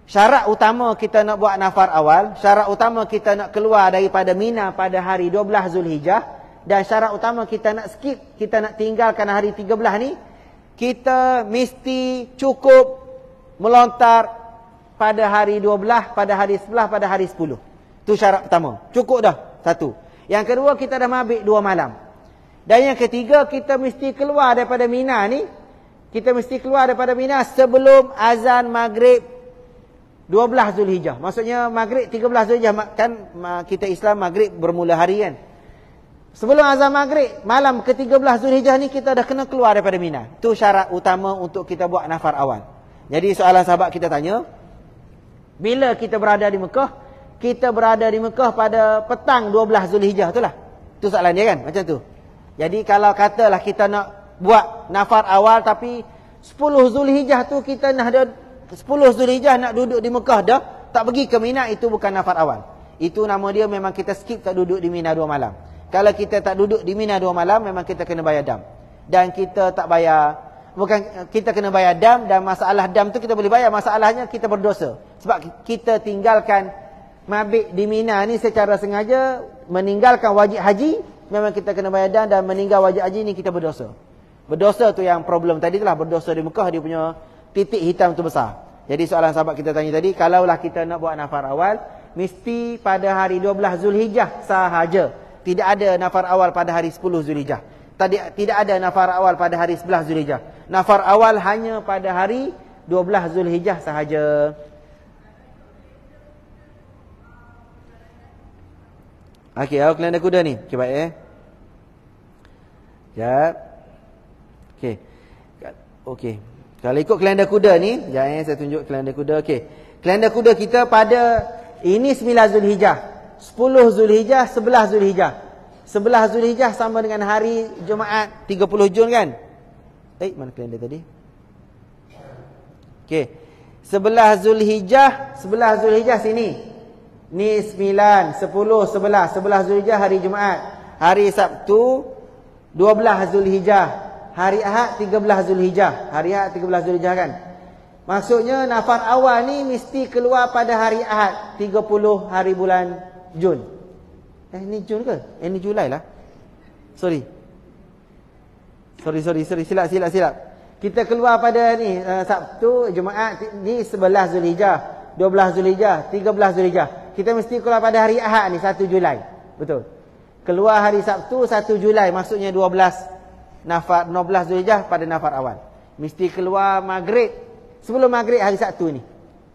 Syarat utama kita nak buat nafar awal, syarat utama kita nak keluar daripada Mina pada hari 12 Zulhijjah. Dan syarat utama kita nak skip, kita nak tinggalkan hari 13 ni, kita mesti cukup melontar pada hari 12, pada hari 11, pada hari 10. Itu syarat pertama. Cukup dah, satu. Yang kedua, kita dah mabit 2 malam. Dan yang ketiga, kita mesti keluar daripada Mina ni, kita mesti keluar daripada Mina sebelum azan maghrib 12 Zulhijjah. Maksudnya maghrib 13 Zulhijjah, kan kita Islam maghrib bermula hari kan. Sebelum azan maghrib, malam ke-13 Zulhijjah ni kita dah kena keluar daripada Mina. Itu syarat utama untuk kita buat nafar awal. Jadi soalan sahabat kita tanya, bila kita berada di Mekah, kita berada di Mekah pada petang 12 Zulhijjah, itulah. Itu soalan dia kan, macam tu. Jadi kalau katalah kita nak buat nafar awal tapi 10 Zulhijjah tu kita nak ada 10 Zulhijjah nak duduk di Mekah dah, tak pergi ke Mina, itu bukan nafar awal. Itu nama dia memang kita skip, tak duduk di Mina 2 malam. Kalau kita tak duduk di Mina 2 malam, memang kita kena bayar dam. Dan kita tak bayar, bukan kita kena bayar dam, dan masalah dam tu kita boleh bayar, masalahnya kita berdosa. Sebab kita tinggalkan mabit di Mina ni secara sengaja, meninggalkan wajib haji, memang kita kena bayar dam, dan meninggal wajib haji ni kita berdosa. Berdosa tu yang problem tadi tu lah, berdosa di Mekah, dia punya titik hitam tu besar. Jadi soalan sahabat kita tanya tadi, kalaulah kita nak buat nafar awal, mesti pada hari 12 Zulhijjah sahaja. Tidak ada nafar awal pada hari 10 Zulhijjah. Tidak ada nafar awal pada hari 11 Zulhijjah. Nafar awal hanya pada hari 12 Zulhijjah sahaja. Okey, awak kalender kuda ni. Okey, baik Sekejap. Okey. Okey. Kalau ikut kalender kuda ni, sekejap saya tunjuk kalender kuda. Okey. Kalender kuda kita pada ini 9 Zulhijjah. 10 Zulhijjah, 11 Zulhijjah. 11 Zulhijjah sama dengan hari Jumaat 30 Jun kan? Mana kalender tadi? Okey. 11 Zulhijjah sini. Ni 9, 10, 11. 11 Zulhijjah hari Jumaat. Hari Sabtu 12 Zulhijjah. Hari Ahad 13 Zulhijjah. Hari Ahad 13 Zulhijjah kan? Maksudnya nafar awal ni mesti keluar pada hari Ahad 30 hari bulan Jun. Ni Jun ke? Ni Julai lah. Sorry. Silap. Kita keluar pada ni Sabtu, Jumaat ni 11 Zulhijjah, 12 Zulhijjah, 13 Zulhijjah. Kita mesti keluar pada hari Ahad ni 1 Julai. Betul. Keluar hari Sabtu 1 Julai, maksudnya 12 Zulhijjah pada nafar awal. Mesti keluar maghrib, sebelum maghrib hari Sabtu ni.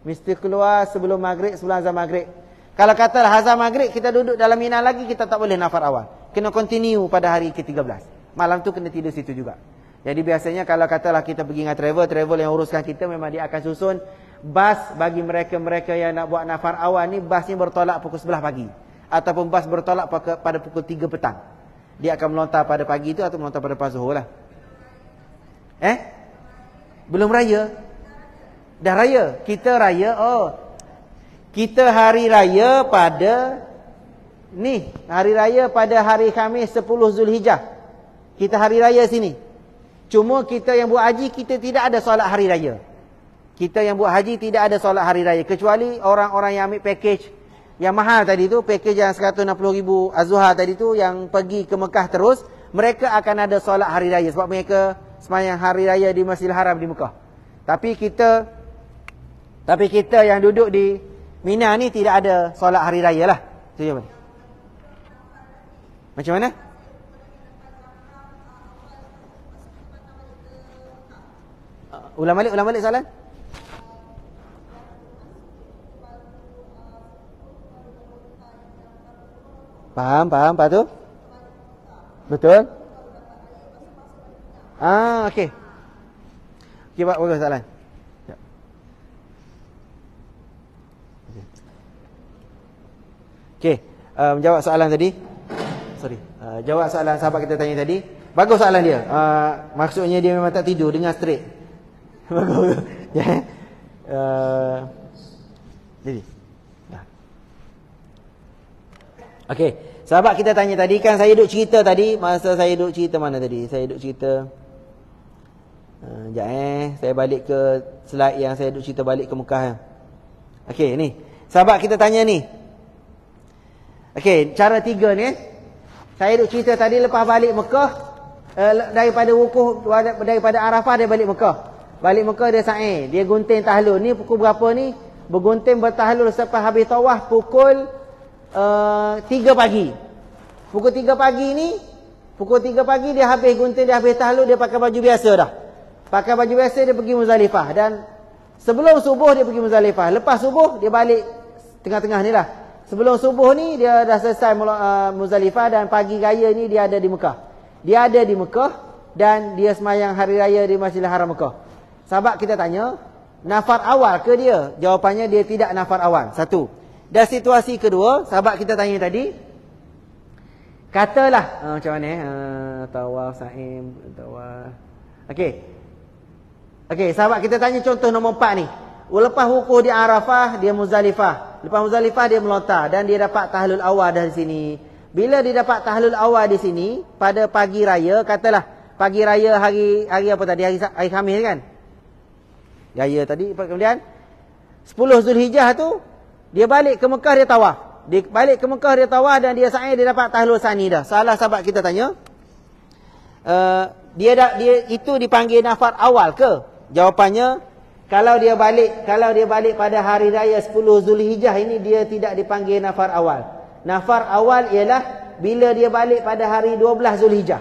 Mesti keluar sebelum maghrib, sebelum azan maghrib. Kalau katalah azan maghrib kita duduk dalam Mina lagi, kita tak boleh nafar awal. Kena continue pada hari ke-13. Malam tu kena tidur situ juga. Jadi biasanya kalau katalah kita pergi dengan travel yang uruskan kita, memang dia akan susun bas bagi mereka-mereka yang nak buat nafar awal ni, bas ni bertolak pukul 11 pagi. Ataupun bas bertolak pada pukul 3 petang. Dia akan melontar pada pagi itu atau melontar pada lepas zuhur lah. Belum raya. Dah raya. Kita raya, kita hari raya pada ni. Hari raya pada hari Khamis 10 Zulhijjah. Kita hari raya sini. Cuma kita yang buat haji, kita tidak ada solat hari raya. Kita yang buat haji tidak ada solat hari raya. Kecuali orang-orang yang ambil package yang mahal tadi tu, package yang 160,000 Az-Zuhar tadi tu, yang pergi ke Mekah terus, mereka akan ada solat hari raya. Sebab mereka sembahyang hari raya di Masjidil Haram di Mekah. Tapi kita yang duduk di Mina ni tidak ada solat hari raya lah. Itu je. Macam mana? Ulang balik soalan. Faham, Pak tu? Betul? Okey. Okey, Pak, bagus soalan. Okey, menjawab soalan tadi. Jawab soalan sahabat kita tanya tadi. Bagus soalan dia. Maksudnya dia memang tak tidur, dengar straight. Bagus. Jadi. Okey, sahabat kita tanya tadi, kan saya duk cerita tadi, masa saya duk cerita mana tadi? Saya duk cerita saya balik ke slide yang saya duk cerita balik ke Mekah. Okey, ni. Sahabat kita tanya ni. Okey, cara 3 ni. Saya duk cerita tadi lepas balik Mekah, daripada wukuf, daripada Arafah dia balik Mekah. Balik Mekah dia sa'i, dia gunting tahlul. Ni pukul berapa ni? Bergunting bertahlul selepas habis tawaf pukul 3 pagi. Pukul 3 pagi ni, pukul 3 pagi dia habis gunting, dia habis tahlul, dia pakai baju biasa dah. Pakai baju biasa dia pergi Muzdalifah. Dan sebelum subuh dia pergi Muzdalifah. Lepas subuh dia balik tengah-tengah ni lah. Sebelum subuh ni dia dah selesai Muzdalifah, dan pagi raya ni dia ada di Mekah. Dia ada di Mekah dan dia semayang hari raya di Masjidil Haram Mekah. Sahabat kita tanya, nafar awal ke dia? Jawapannya dia tidak nafar awal. Satu. Dan situasi kedua, sahabat kita tanya tadi, katalah macam mana tawaf sa'im, tawaf. Okey, sahabat kita tanya contoh nombor 4 ni. Lepas wukuf di Arafah, dia Muzdalifah. Lepas Muzdalifah dia melontar dan dia dapat tahlul awal dari sini. Bila dia dapat tahlul awal di sini pada pagi raya, katalah pagi raya hari apa tadi? Hari Khamis kan? Raya tadi, kemudian 10 Zulhijjah tu dia balik ke Mekah, dia tawaf. Dia balik ke Mekah, dia tawaf, dan dia sa'i, dia dapat tahlul sani dah. Salah sahabat kita tanya, dia itu dipanggil nafar awal ke? Jawapannya, kalau dia balik pada hari raya 10 Zulhijjah ini, dia tidak dipanggil nafar awal. Nafar awal ialah bila dia balik pada hari 12 Zulhijjah.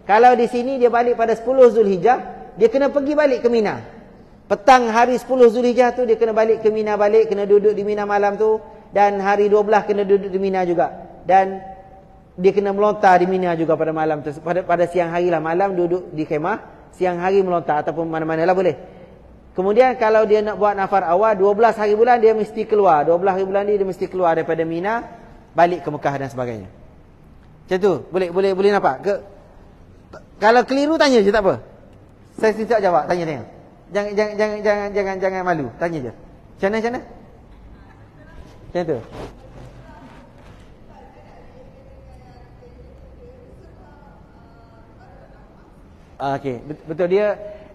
Kalau di sini dia balik pada 10 Zulhijjah, dia kena pergi balik ke Mina. Petang hari 10 Zulhijjah tu dia kena balik ke Mina, kena duduk di Mina malam tu, dan hari 12 kena duduk di Mina juga. Dan dia kena melontar di Mina juga pada malam tu. Pada siang hari lah, malam duduk di khemah, siang hari melontar ataupun mana-mana lah boleh. Kemudian kalau dia nak buat nafar awal, 12 hari bulan dia mesti keluar. 12 hari bulan ni dia mesti keluar daripada Mina, balik ke Mekah dan sebagainya. Macam tu. Boleh nampak ke? Kalau keliru tanya je, tak apa. Saya tidak jawab, tanya. Jangan malu, tanya je. Macam mana? Macam tu. Okey, betul,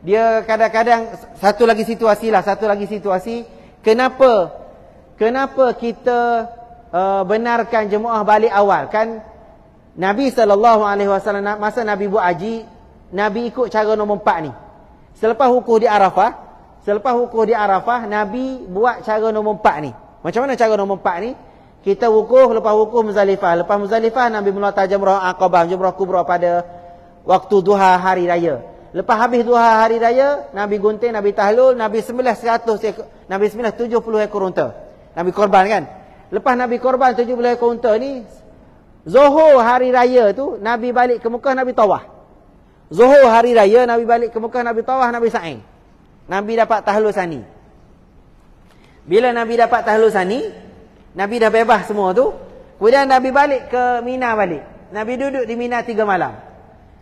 dia kadang-kadang satu lagi situasi, kenapa kita benarkan jemaah balik awal? Kan Nabi SAW masa Nabi buat haji, Nabi ikut cara nombor 4 ni. Selepas wukuf di Arafah, Nabi buat cara nombor 4 ni. Macam mana cara nombor 4 ni? Kita wukuf, lepas wukuf Muzdalifah. Lepas Muzdalifah, Nabi melontar jamrah Aqabah, jamrah kubra pada waktu duha hari raya. Lepas habis duha hari raya, Nabi gunting, Nabi tahlul, Nabi sembelih 70 ekor unta. Nabi korban kan? Lepas Nabi korban 70 ekor unta ni, Zuhur hari raya tu, Nabi balik ke Mekah, Nabi tawaf. Zuhur hari raya, Nabi balik ke Mekah, Nabi tawaf, Nabi sa'i. Nabi dapat tahlul sani. Bila Nabi dapat tahlul sani, Nabi dah bebas semua tu. Kemudian Nabi balik ke Mina balik. Nabi duduk di Mina 3 malam.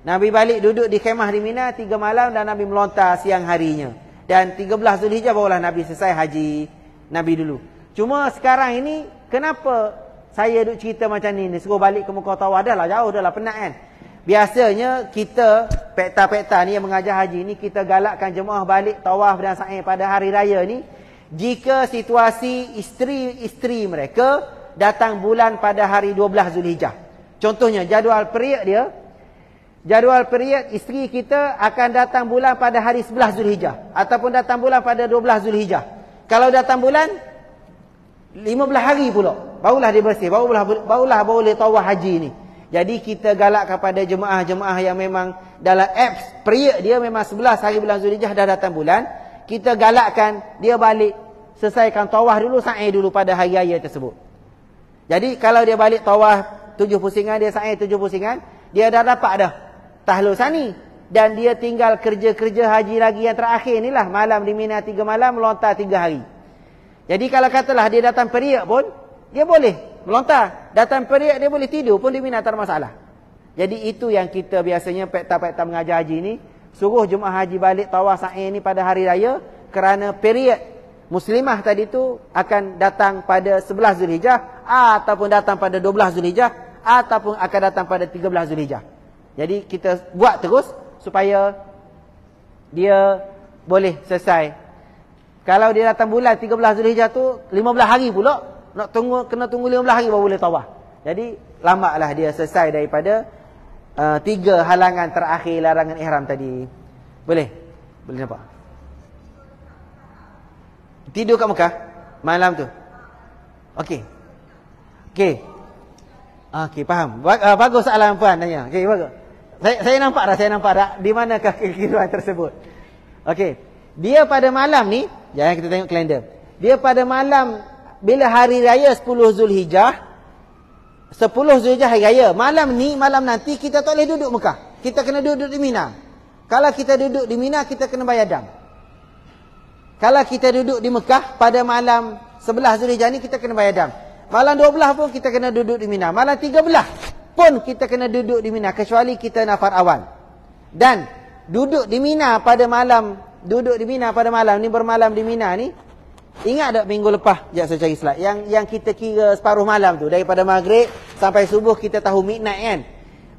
Nabi balik duduk di khemah di Mina 3 malam dan Nabi melontar siang harinya. Dan 13 Zulhijjah barulah Nabi selesai haji Nabi dulu. Cuma sekarang ini, kenapa saya duk cerita macam ni? Suruh balik ke Mekah tawaf, dah lah jauh, dah lah penat kan. Biasanya kita, pekta-pekta ni yang mengajar haji ni, kita galakkan jemaah balik tawaf dan sa'i pada hari raya ni, jika situasi isteri-isteri mereka datang bulan pada hari 12 Zulhijjah. Contohnya, jadual period isteri kita akan datang bulan pada hari 11 Zulhijjah. Ataupun datang bulan pada 12 Zulhijjah. Kalau datang bulan, 15 hari pula barulah dia bersih, barulah boleh tawaf haji ni. Jadi kita galak kepada jemaah-jemaah yang memang dalam apps period dia memang 11 hari bulan Zulhijjah dah datang bulan, kita galakkan dia balik selesaikan tawaf dulu, sa'i dulu pada hari raya tersebut. Jadi kalau dia balik tawaf 7 pusingan, dia sa'i 7 pusingan, dia dah dapat dah tahlul sani, dan dia tinggal kerja-kerja haji lagi yang terakhir ni lah, malam di Mina 3 malam, melontar 3 hari. Jadi kalau katalah dia datang period pun, dia boleh melontar. Datang period dia boleh tidur pun di Mina, tak ada masalah. Jadi itu yang kita biasanya pekta-pekta mengajar haji ni, suruh jemaah haji balik tawaf sa'i ni pada hari raya, kerana period muslimah tadi tu akan datang pada 11 Zulhijjah, ataupun datang pada 12 Zulhijjah, ataupun akan datang pada 13 Zulhijjah. Jadi kita buat terus supaya dia boleh selesai. Kalau dia datang bulan 13 Zulhijjah tu 15 hari pula, kena tunggu 15 hari baru boleh tawaf. Jadi lambatlah dia selesai daripada 3 halangan terakhir larangan ihram tadi. Boleh nampak. Tidur kat Mekah malam tu. Okey, faham. Bagus soalan puan tanya. Okey, bagus. Saya nampak dah di manakah kehidupan tersebut. Okey. Dia pada malam ni, jangan kita tengok kalender. Dia pada malam bila hari raya 10 Zulhijjah hari raya, malam nanti kita tak boleh duduk Mekah. Kita kena duduk di Mina. Kalau kita duduk di Mina, kita kena bayar dam. Kalau kita duduk di Mekah pada malam 11 Zulhijjah ni, kita kena bayar dam. Malam 12 pun kita kena duduk di Mina. Malam 13 pun kita kena duduk di Mina, kecuali kita nafar awal. Dan duduk di Mina pada malam ni, bermalam di Mina ni, ingat tak minggu lepas, sekejap saya cari slide, yang kita kira separuh malam tu, daripada maghrib sampai subuh kita tahu midnight kan.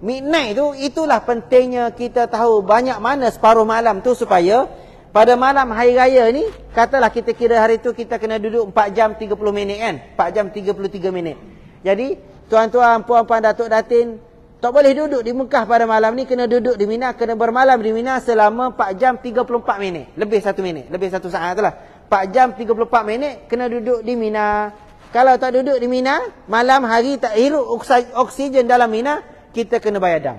Midnight tu, itulah pentingnya kita tahu banyak mana separuh malam tu, supaya pada malam hari raya ni, katalah kita kira hari tu kita kena duduk 4 jam 30 minit kan, 4 jam 33 minit. Jadi tuan-tuan, puan-puan, datuk datin tak boleh duduk di Mekah pada malam ni, kena duduk di Mina, kena bermalam di Mina selama 4 jam 34 minit. Lebih 1 minit, lebih 1 saat tu lah. 4 jam 34 minit kena duduk di Mina. Kalau tak duduk di Mina, malam hari tak hirup oksigen dalam Mina, kita kena bayar dam.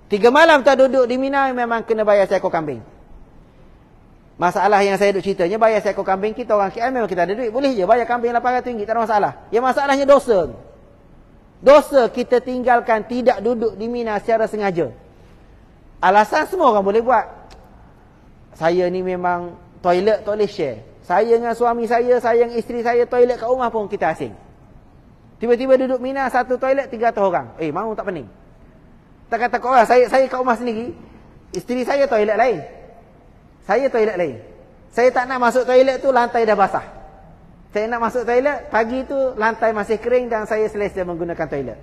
3 malam tak duduk di Mina, memang kena bayar seekor kambing. Masalah yang saya duk ceritanya, bayar seekor kambing, kita orang KL memang kita ada duit, boleh je bayar kambing RM800, tak ada masalah. Yang masalahnya dosa. Dosa kita tinggalkan tidak duduk di Mina secara sengaja. Alasan semua orang boleh buat. Saya ni memang toilet tak boleh share. Saya dengan suami saya dengan isteri saya, toilet kat rumah pun kita asing. Tiba-tiba duduk Mina, satu toilet 300 orang. Mahu tak pening? Tak kata kau orang, saya kat rumah sendiri, isteri saya toilet lain, saya toilet lain. Saya tak nak masuk toilet tu, lantai dah basah. Saya nak masuk toilet, pagi tu lantai masih kering dan saya selesa menggunakan toilet.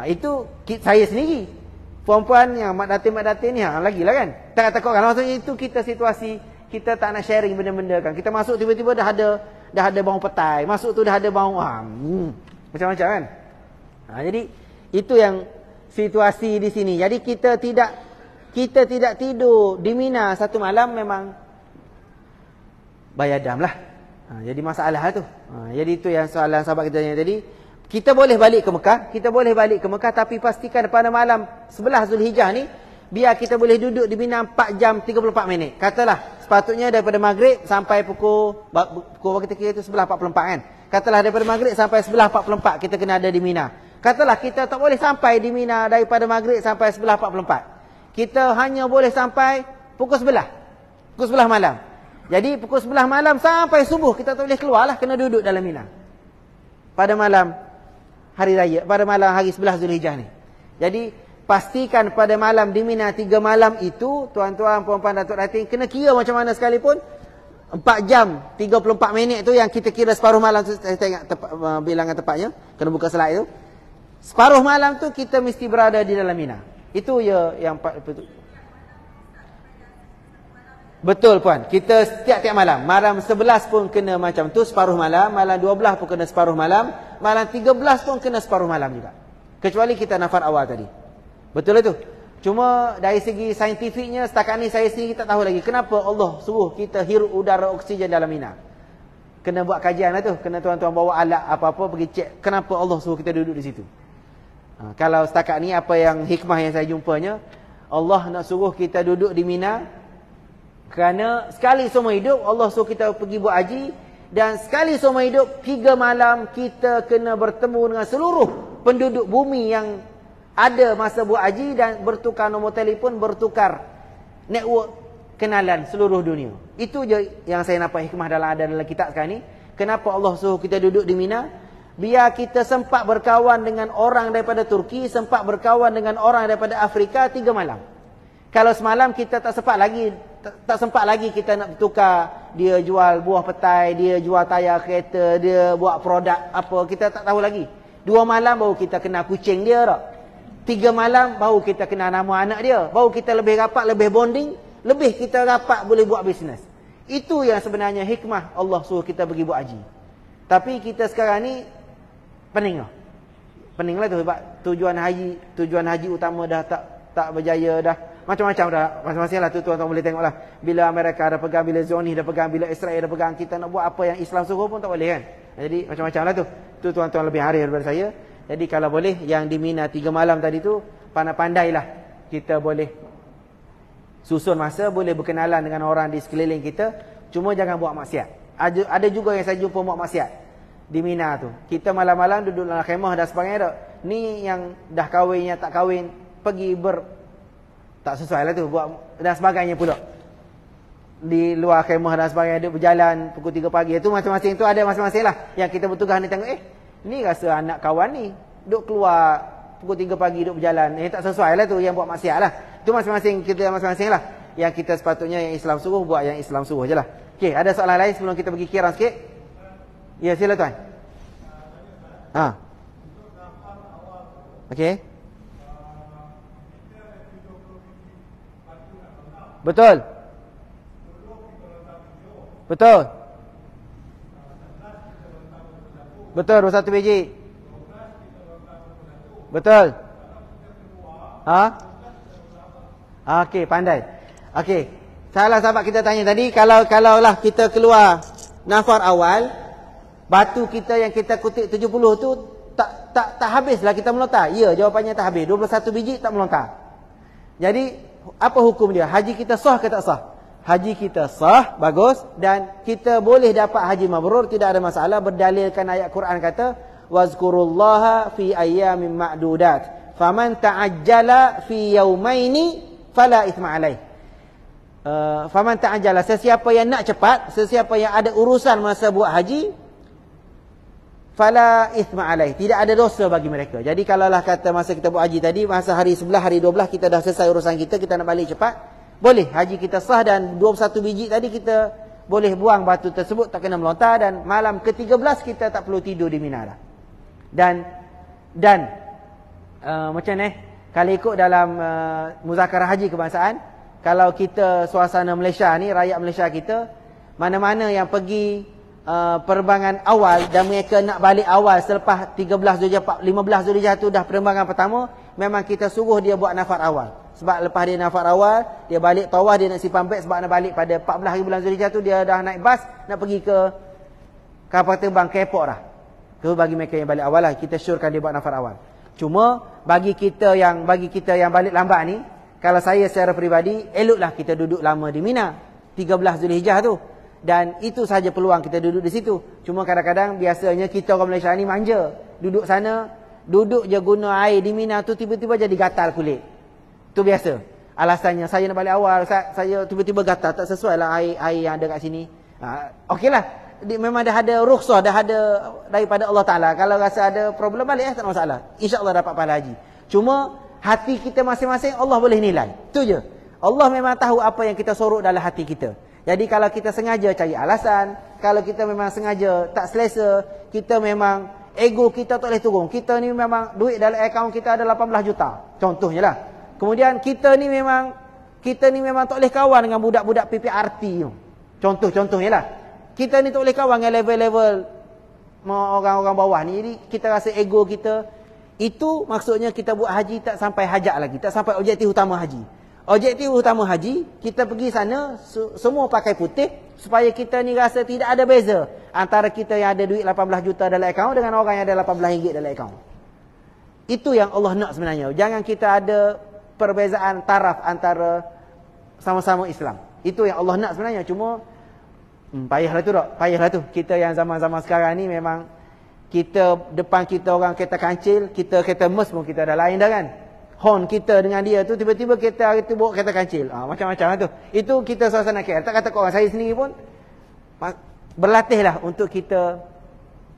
Itu saya sendiri. Perempuan yang mak datin ni, lagilah kan. Tak kata kau orang, maksudnya itu kita situasi, kita tak nak sharing benda-benda kan. Kita masuk tiba-tiba dah ada bau petai. Masuk tu dah ada bau, macam-macam kan. Jadi itu yang situasi di sini. Jadi kita tidak tidur di Mina satu malam, memang bayar dam lah. Jadi masalah tu. Jadi itu yang soalan sahabat kita tanya tadi. Kita boleh balik ke Mekah, tapi pastikan pada malam 11 Zulhijjah ni, biar kita boleh duduk di Mina 4 jam 34 minit. Katalah sepatutnya daripada maghrib sampai pukul kita kira itu 11.44 kan. Katalah daripada maghrib sampai 11.44 kita kena ada di Mina. Katalah kita tak boleh sampai di Mina daripada maghrib sampai 11.44. kita hanya boleh sampai pukul 11. Pukul 11 malam. Jadi pukul 11 malam sampai subuh kita tak boleh keluar lah, kena duduk dalam Mina. Pada malam hari raya, pada malam hari 11 Zulhijjah ni. Jadi pastikan pada malam di Mina 3 malam itu, tuan-tuan, puan-puan, datuk datin, kena kira macam mana sekalipun 4 jam 34 minit tu yang kita kira separuh malam tu. Saya tengok bilangan tepatnya, kena buka slide tu. Separuh malam tu kita mesti berada di dalam Mina. Itu ya yang betul puan. Kita setiap-tiap malam. Malam 11 pun kena macam tu, separuh malam. Malam 12 pun kena separuh malam. Malam 13 pun kena separuh malam juga. Kecuali kita nafar awal tadi. Betul itu. Cuma dari segi saintifiknya, setakat ni saya sendiri tak tahu lagi. Kenapa Allah suruh kita hirup udara oksigen dalam Mina. Kena buat kajian lah tu. Kena tuan-tuan bawa alat apa-apa pergi cek. Kenapa Allah suruh kita duduk di situ. Kalau setakat ni apa yang hikmah yang saya jumpanya, Allah nak suruh kita duduk di Mina kerana sekali seumur hidup Allah suruh kita pergi buat haji, dan sekali seumur hidup 3 malam kita kena bertemu dengan seluruh penduduk bumi yang ada masa buat haji, dan bertukar nombor telefon, bertukar network kenalan seluruh dunia. Itu je yang saya nampak hikmah dalam kitab sekarang ni. Kenapa Allah suruh kita duduk di Mina? Biar kita sempat berkawan dengan orang daripada Turki, sempat berkawan dengan orang daripada Afrika 3 malam. Kalau semalam kita tak sempat lagi kita nak bertukar, dia jual buah petai, dia jual tayar kereta, dia buat produk apa, kita tak tahu lagi. 2 malam baru kita kenal kucing dia tak. 3 malam baru kita kenal nama anak dia, baru kita lebih rapat, lebih bonding, lebih kita rapat boleh buat bisnes. Itu yang sebenarnya hikmah Allah suruh kita pergi buat haji. Tapi kita sekarang ni pening lah tu, sebab tujuan haji utama dah tak berjaya dah. Macam-macam dah. Masing-masing lah tu tuan-tuan boleh tengok lah. Bila Amerika dah pegang, bila Zionis dah pegang, bila Israel dah pegang, kita nak buat apa yang Islam suruh pun tak boleh kan. Jadi macam-macam lah tu. Tu tuan-tuan lebih hari daripada saya. Jadi kalau boleh yang di Mina 3 malam tadi tu, pandai-pandailah kita boleh susun masa, boleh berkenalan dengan orang di sekeliling kita. Cuma jangan buat maksiat. Ada juga yang saya jumpa buat maksiat di Mina tu. Kita malam-malam duduk dalam khemah dan sebagainya tak. Ni yang dah kahwin, yang tak kahwin, pergi tak sesuai lah tu buat dan sebagainya pula. Di luar khemah dan sebagainya, duduk berjalan pukul 3 pagi. Itu masing-masing tu ada masing-masing lah. Yang kita bertugas ni tengok, ni rasa anak kawan ni duduk keluar pukul 3 pagi duduk berjalan. Tak sesuai lah tu, yang buat maksiat lah. Itu masing-masing kita masing-masing lah. Yang kita sepatutnya yang Islam suruh, buat yang Islam suruh je lah. Okey, ada soalan lain sebelum kita pergi kirang sikit? Ya, sila tuan. Okey. Betul. Betul. Betul, 21 biji. Betul. Okey, pandai. Okey. Salah sahabat kita tanya tadi, kalau lah kita keluar nafar awal, batu kita yang kita kutip 70 tu tak habislah kita melontar. Ya, jawapannya tak habis. 21 biji tak melontar. Jadi apa hukum dia? Haji kita sah ke tak sah? Haji kita sah, bagus, dan kita boleh dapat haji mabrur, tidak ada masalah, berdalilkan ayat Quran kata wazkurullaha fi ayyamin ma'dudat faman ta'ajjala fi yaumaini fala ithma alaih. Faman ta'ajjala, sesiapa yang nak cepat, sesiapa yang ada urusan masa buat haji, fala ithma alaih, tidak ada dosa bagi mereka. Jadi kalaulah kata masa kita buat haji tadi, masa hari 11, hari 12 kita dah selesai urusan kita nak balik cepat, boleh haji kita sah, dan 21 biji tadi kita boleh buang batu tersebut, tak kena melontar, dan malam ke-13 kita tak perlu tidur di Mina dah. Dan macam ni, kalau ikut dalam muzakarah haji kebangsaan, kalau kita suasana Malaysia ni, rakyat Malaysia kita, mana-mana yang pergi penerbangan awal dan mereka nak balik awal selepas 13 Zulhijjah, 15 Zulhijjah tu dah penerbangan pertama, memang kita suruh dia buat nafar awal. Sebab lepas dia nafar awal, dia balik tawaf, dia nak simpan beg, sebab nak balik pada 14 hari bulan Zulhijjah tu, dia dah naik bas nak pergi ke kapal terbang ke airport dah. Tu bagi mereka yang balik awal lah, kita syorkan dia buat nafar awal. Cuma bagi kita yang balik lambat ni, kalau saya secara peribadi, eloklah kita duduk lama di Mina 13 Zulhijjah tu. Dan itu sahaja peluang kita duduk di situ. Cuma kadang-kadang biasanya kita orang Malaysia ni manja. Duduk sana, duduk je guna air di Mina tu, tiba-tiba jadi gatal kulit. Itu biasa. alasannya saya nak balik awal, saya tiba-tiba gatal, tak sesuai lah air yang ada kat sini. Okeylah, memang dah ada rukhsah, dah ada daripada Allah Ta'ala. Kalau rasa ada problem balik, tak ada masalah. InsyaAllah dapat pahala haji. Cuma hati kita masing-masing Allah boleh nilai. Itu je. Allah memang tahu apa yang kita sorok dalam hati kita. Jadi kalau kita sengaja cari alasan, kalau kita memang sengaja tak selesa, kita memang ego kita tak boleh turun. Kita ni memang duit dalam akaun kita ada 18 juta. Contohnya lah. Kemudian kita ni memang tak boleh kawan dengan budak-budak PPRT tu. Contohnya lah. Kita ni tak boleh kawan dengan level-level orang-orang bawah ni. Jadi kita rasa ego kita, itu maksudnya kita buat haji tak sampai hajat lagi, tak sampai objektif utama haji. Objektif utama haji, kita pergi sana semua pakai putih supaya kita ni rasa tidak ada beza antara kita yang ada duit 18 juta dalam akaun dengan orang yang ada 18 ringgit dalam akaun. Itu yang Allah nak sebenarnya. Jangan kita ada perbezaan taraf antara sama-sama Islam. Itu yang Allah nak sebenarnya. Cuma payahlah tu. Kita yang zaman-zaman sekarang ni memang kita depan kita orang kereta kancil, kita kereta mes pun kita dah lain dah kan. Horn kita dengan dia tu tiba-tiba kita itu bawa kereta kancil. Macam-macam lah tu. Itu kita suasana KL. Tak kata korang, saya sendiri pun berlatihlah untuk kita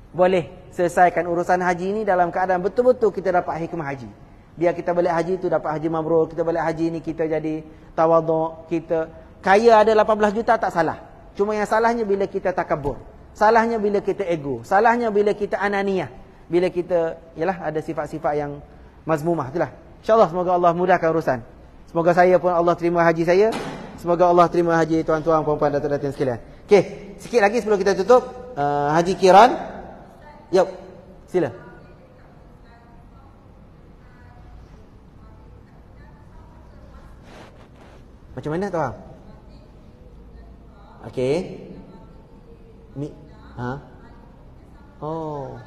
boleh selesaikan urusan haji ni dalam keadaan betul-betul kita dapat hikmah haji. Biar kita balik haji tu dapat haji mabrur, kita balik haji ni kita jadi tawaduk, kita kaya ada 18 juta tak salah. Cuma yang salahnya bila kita takabur. Salahnya bila kita ego. Salahnya bila kita ananiyah. Bila kita ada sifat-sifat yang mazmumah itulah. InsyaAllah semoga Allah mudahkan urusan. Semoga saya pun Allah terima haji saya. Semoga Allah terima haji tuan-tuan, puan-puan, datuk-datuk sekalian. Okey, sikit lagi sebelum kita tutup. Haji Qiran. Yuk, sila. Macam mana tuan? Okey. Oh,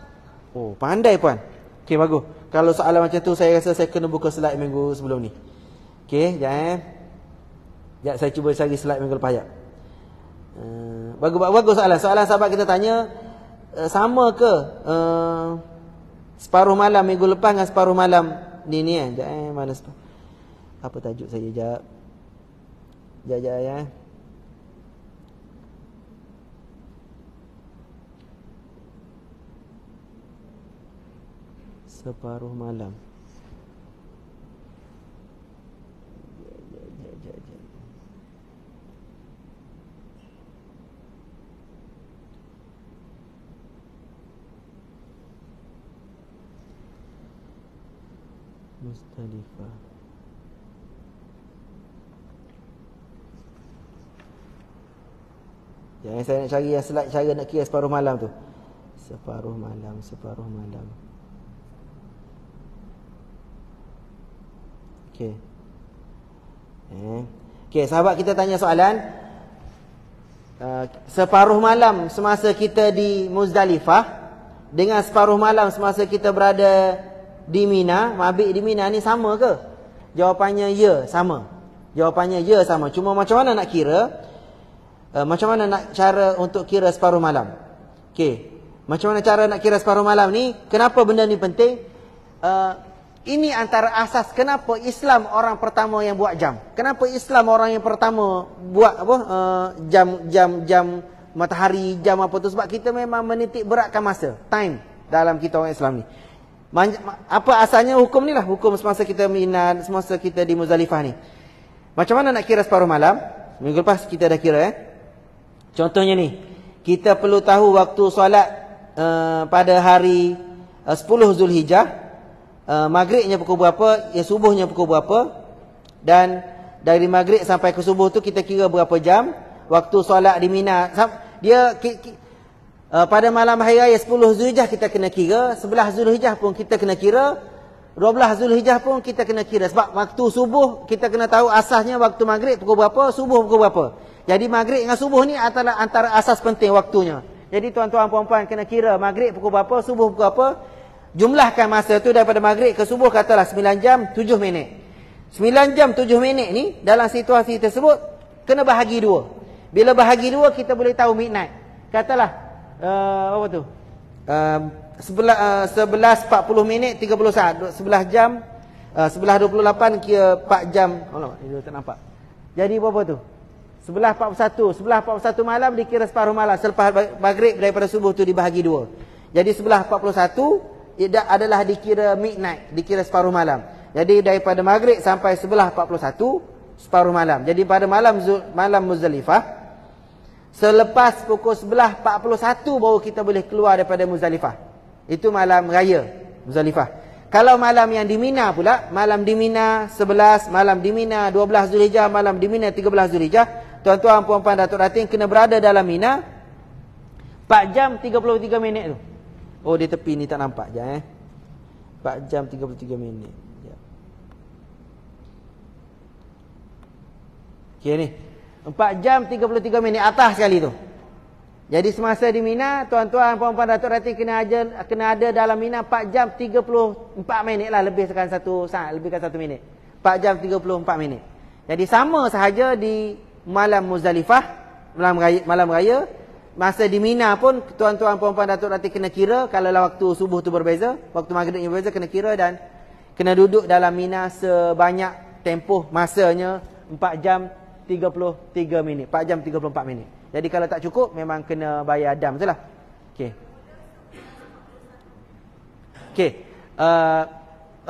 pandai puan. Okey, bagus. Kalau soalan macam tu saya rasa saya kena buka slide minggu sebelum ni. Okey, jap. Jap saya cuba cari slide minggu lepas jap. Bagus soalan. Soalan sahabat kita tanya, sama ke separuh malam minggu lepas dengan separuh malam ni Jap mana apa tajuk saya jap. Jap ya. Separuh malam. Muzdalifah. Jangan saya nak cari yang slide cara nak kira separuh malam tu. Separuh malam. Okey. Okey, sahabat kita tanya soalan. Separuh malam semasa kita di Muzdalifah dengan separuh malam semasa kita berada di Mina, mabit di Mina ni sama ke? Jawapannya ya, sama. Cuma macam mana nak kira? Macam mana nak cara untuk kira separuh malam? Okey. Macam mana cara nak kira separuh malam ni? Kenapa benda ni penting? Ini antara asas kenapa Islam orang pertama yang buat jam. Kenapa Islam orang yang pertama buat jam matahari, jam apa tu, sebab kita memang menitik beratkan masa, time dalam kita orang Islam ni. Apa asalnya hukum ni lah, hukum semasa kita Mina, semasa kita di Muzdalifah ni. Macam mana nak kira separuh malam? Minggu lepas kita dah kira Contohnya ni, kita perlu tahu waktu solat pada hari 10 Zulhijjah, maghribnya pukul berapa, subuhnya pukul berapa, dan dari maghrib sampai ke subuh tu kita kira berapa jam. Waktu solat di Mina, dia pada malam hari raya 10 Zulhijjah kita kena kira, 11 Zulhijjah pun kita kena kira, 12 Zulhijjah pun kita kena kira. Sebab waktu subuh kita kena tahu asasnya waktu maghrib pukul berapa, subuh pukul berapa. Jadi maghrib dengan subuh ni antara asas penting waktunya. Jadi tuan-tuan puan-puan kena kira maghrib pukul berapa, subuh pukul apa. Jumlahkan masa tu daripada maghrib ke subuh, katalah 9 jam 7 minit. 9 jam 7 minit ni dalam situasi tersebut kena bahagi dua. Bila bahagi dua kita boleh tahu midnight. Katalah apa tu? 11:40 minit 30 saat, 11 jam Sebelah 28 kira 4 jam. Allah, ini tak nampak. Jadi berapa tu? Sebelah 41. Sebelah 41 malam dikira separuh malam. Selepas maghrib daripada subuh tu dibahagi 2. Jadi sebelah 41 adalah dikira midnight, dikira separuh malam. Jadi daripada maghrib sampai sebelah 41 separuh malam. Jadi pada malam Muzdalifah, selepas pukul sebelah 41 baru kita boleh keluar daripada Muzdalifah. Itu malam raya Muzdalifah. Kalau malam yang di Mina pula, malam di Mina 11, malam di Mina 12 Zulhijjah, malam di Mina 13 Zulhijjah, tuan-tuan, puan-puan, datuk datin kena berada dalam Mina 4 jam 33 minit tu. Oh, di tepi ni tak nampak je 4 jam 33 minit. Okey ni. 4 jam 33 minit atas sekali tu. Jadi semasa di Mina, tuan-tuan, puan-puan, datuk datin kena ada dalam Mina 4 jam 34 minit lah, lebihkan 1 saat, lebihkan 1 minit. 4 jam 34 minit. Jadi sama sahaja di malam Muzdalifah, malam raya, masa di Mina pun tuan-tuan, puan-puan, datuk datin kena kira, kalau waktu subuh tu berbeza, waktu maghribnya berbeza, kena kira dan kena duduk dalam Mina sebanyak tempoh masanya 4 jam 33 minit, 4 jam 34 minit. Jadi kalau tak cukup memang kena bayar dam, betul lah. Okey. Okey.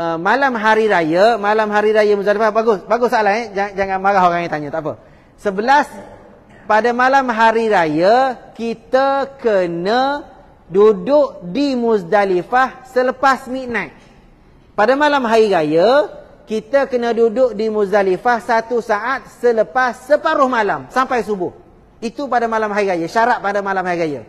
Malam hari raya Muzdalifah, bagus soalan jangan marah orang yang tanya, tak apa. 11 pada malam hari raya kita kena duduk di Muzdalifah selepas midnight. Pada malam hari raya kita kena duduk di Muzdalifah 1 saat selepas separuh malam sampai subuh. Itu pada malam hari raya, syarat pada malam hari raya.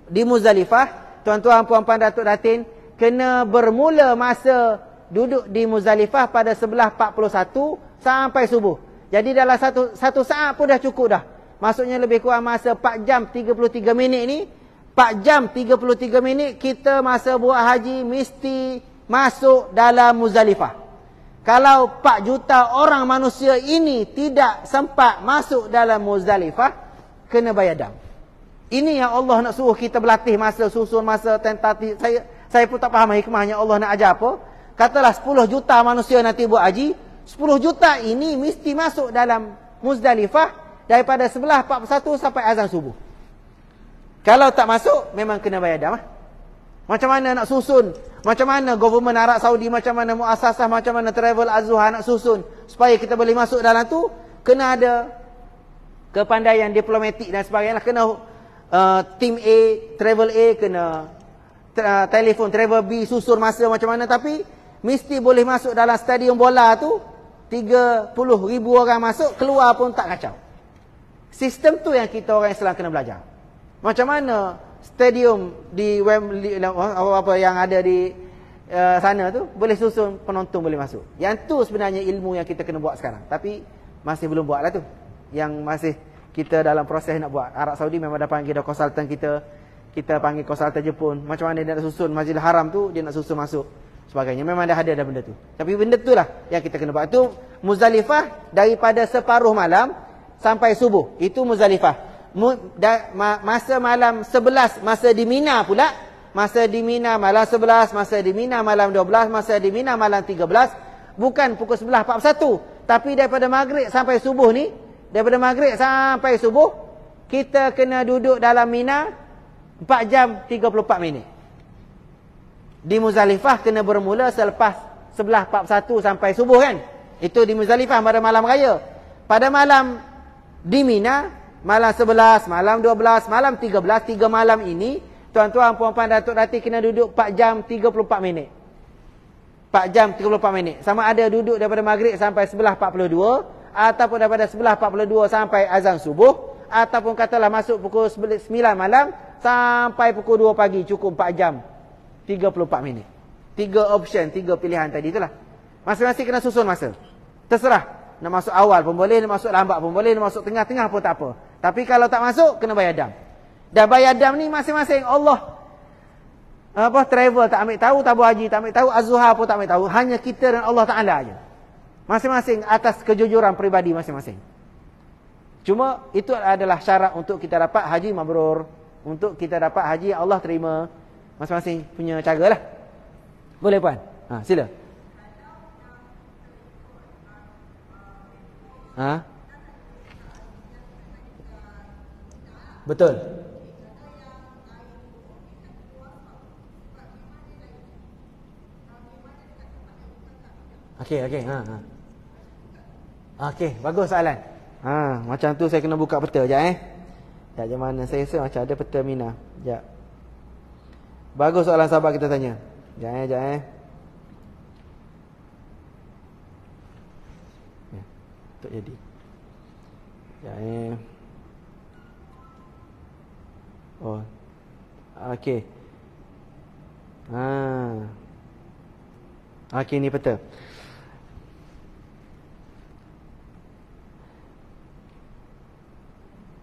Di Muzdalifah, tuan-tuan, puan-puan, datuk datin kena bermula masa duduk di Muzdalifah pada sebelah 41 sampai subuh. Jadi dalam satu saat pun dah cukup dah. Maksudnya lebih kurang masa 4 jam 33 minit ni, 4 jam 33 minit kita masa buat haji mesti masuk dalam Muzdalifah. Kalau 4 juta orang manusia ini tidak sempat masuk dalam Muzdalifah, kena bayar dam. Ini yang Allah nak suruh kita berlatih masa susun, masa tentatif. Saya pun tak faham hikmahnya Allah nak ajar apa. Katalah 10 juta manusia nanti buat haji, 10 juta ini mesti masuk dalam Muzdalifah daripada sebelah 41 sampai azan subuh. Kalau tak masuk, memang kena bayar dam. Macam mana nak susun? Macam mana government Arab Saudi, macam mana muasasah, macam mana Travel Azhar nak susun supaya kita boleh masuk dalam tu? Kena ada kepandaian diplomatik dan sebagainya. Kena tim A, travel A, kena telefon travel B, susun masa macam mana. Tapi mesti boleh masuk dalam stadium bola tu, 30,000 orang masuk, keluar pun tak kacau. Sistem tu yang kita orang Islam kena belajar. Macam mana stadium di Wembley, apa yang ada di sana tu boleh susun penonton boleh masuk. Yang tu sebenarnya ilmu yang kita kena buat sekarang. Tapi masih belum buat lah tu. Yang masih kita dalam proses nak buat. Arab Saudi memang dah panggil dah konsultan kita. Kita panggil konsultan Jepun. Macam mana dia nak susun Masjidil Haram tu, dia nak susun masuk sebagainya. Memang dah ada benda tu. Tapi benda tu lah yang kita kena buat. Itu Muzdalifah daripada separuh malam sampai subuh. Itu Muzdalifah. Masa malam 11, masa di Mina pula. Masa di Mina malam 11, masa di Mina malam 12, masa di Mina malam 13. Bukan pukul 11.41. Tapi daripada maghrib sampai subuh ni, daripada maghrib sampai subuh, kita kena duduk dalam Mina 4 jam 34 minit. Di Muzdalifah kena bermula selepas 11.41 sampai subuh kan. Itu di Muzdalifah pada malam raya. Pada malam di Mina, malam 11, malam 12, malam 13, 3 malam ini, tuan-tuan, puan-puan, datuk datin kena duduk 4 jam 34 minit. 4 jam 34 minit. Sama ada duduk daripada maghrib sampai 11.42, ataupun daripada 11.42 sampai azan subuh, ataupun katalah masuk pukul 9 malam sampai pukul 2 pagi, cukup 4 jam 34 minit. 3 option, 3 pilihan tadi itulah. Masing-masing kena susun masa. Terserah. Nak masuk awal pun boleh, nak masuk lambat pun boleh, nak masuk tengah-tengah pun tak apa. Tapi kalau tak masuk, kena bayar dam. Dan bayar dam ni masing-masing Allah travel tak ambil tahu, tabur haji tak ambil tahu, Azhar pun tak ambil tahu. Hanya kita dan Allah Ta'ala aja. Masing-masing atas kejujuran peribadi masing-masing. Cuma itu adalah syarat untuk kita dapat haji mabrur. Untuk kita dapat haji Allah terima. Masing-masing punya cara lah. Boleh puan? Sila. Ha? Betul. Okey, okey. Okey, bagus soalan. Macam tu saya kena buka peta sekejap Sekejap mana saya rasa macam ada peta Mina. Sekejap. Bagus soalan sahabat kita tanya. Sekejap tak jadi. Sekejap Oh. Okey. Okey, ni peta.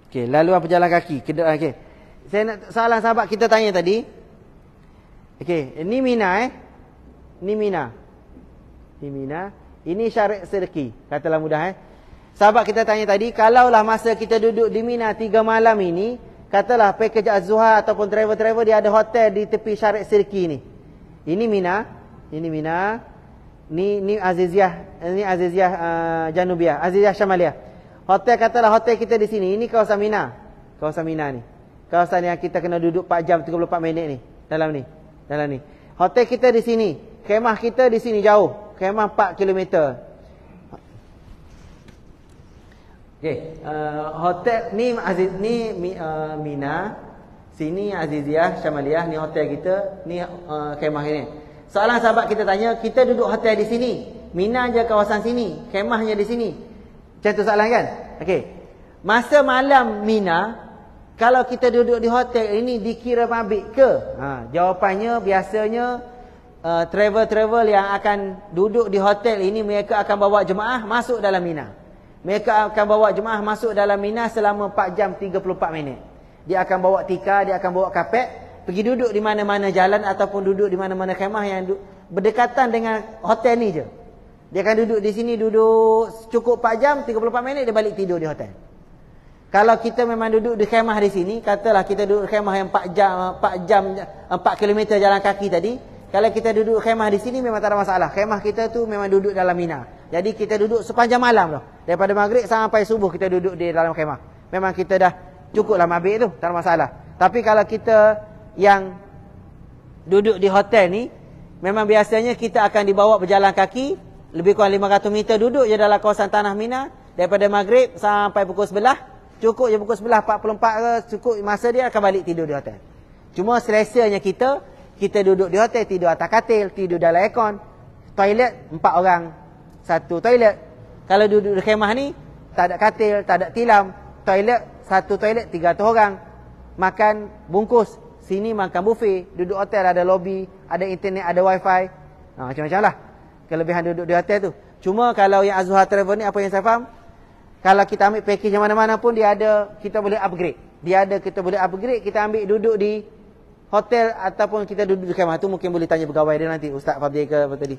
Okey, laluan pejalan kaki. Okey. Saya nak soalan sahabat kita tanya tadi. Okey, ini Mina Ini Mina. Ini Mina. Ini Syariq Sirki. Katalah mudah Sahabat kita tanya tadi, kalaulah masa kita duduk di Mina 3 malam ini, katalah package Az-Zuhar ataupun travel-travel dia ada hotel di tepi Syariq Sirki ni. Ini Mina. Ini Mina. Ni Aziziyah. Ini Aziziyah Janubiyah. Aziziyah Syamaliah. Hotel katalah hotel kita di sini. Ini kawasan Mina. Kawasan Mina ni. Kawasan yang kita kena duduk 4 jam 34 minit ni. Dalam ni. Hotel kita di sini. Kemah kita di sini jauh. Kemah 4 kilometer. Okey, hotel ni Mina. Sini Aziziyah Syamaliah, ni hotel kita, ni kemah ini. Soalan sahabat kita tanya, kita duduk hotel di sini. Mina je kawasan sini, kemahnya di sini. Macam tu soalan kan? Okey. Masa malam Mina, kalau kita duduk di hotel ini dikira mabit ke? Jawapannya biasanya travel-travel yang akan duduk di hotel ini, mereka akan bawa jemaah masuk dalam Mina. Mereka akan bawa jemaah masuk dalam Mina selama 4 jam 34 minit. Dia akan bawa tikar, dia akan bawa kapet, pergi duduk di mana-mana jalan ataupun duduk di mana-mana kemah yang berdekatan dengan hotel ni je. Dia akan duduk di sini, duduk cukup 4 jam 34 minit, dia balik tidur di hotel. Kalau kita memang duduk di kemah di sini, katalah kita duduk di kemah yang 4 kilometer jalan kaki tadi. Kalau kita duduk kemah di sini memang tak ada masalah. Kemah kita tu memang duduk dalam Mina. Jadi kita duduk sepanjang malam tu. Daripada maghrib sampai subuh kita duduk di dalam kemah. Memang kita dah cukuplah mabit tu, tak ada masalah. Tapi kalau kita yang duduk di hotel ni, memang biasanya kita akan dibawa berjalan kaki lebih kurang 500 meter, duduk je dalam kawasan tanah Mina daripada maghrib sampai pukul 11. Cukup je pukul 11.44 ke, cukup masa dia akan balik tidur di hotel. Cuma selesanya kita duduk di hotel, tidur atas katil, tidur dalam aircon. Toilet 4 orang, 1 toilet. Kalau duduk di khemah ni, tak ada katil, tak ada tilam. Toilet, 1 toilet 300 orang. Makan bungkus. Sini makan buffet. Duduk hotel ada lobby, ada internet, ada wifi. Macam-macam lah kelebihan duduk di hotel tu. Cuma kalau yang Az-Zuhar Travel ni, apa yang saya faham, kalau kita ambil package yang mana-mana pun, dia ada, kita boleh upgrade. Kita boleh upgrade, kita ambil duduk di hotel ataupun kita duduk di kemah. Tu mungkin boleh tanya pegawai dia nanti, Ustaz Fadil ke apa tadi.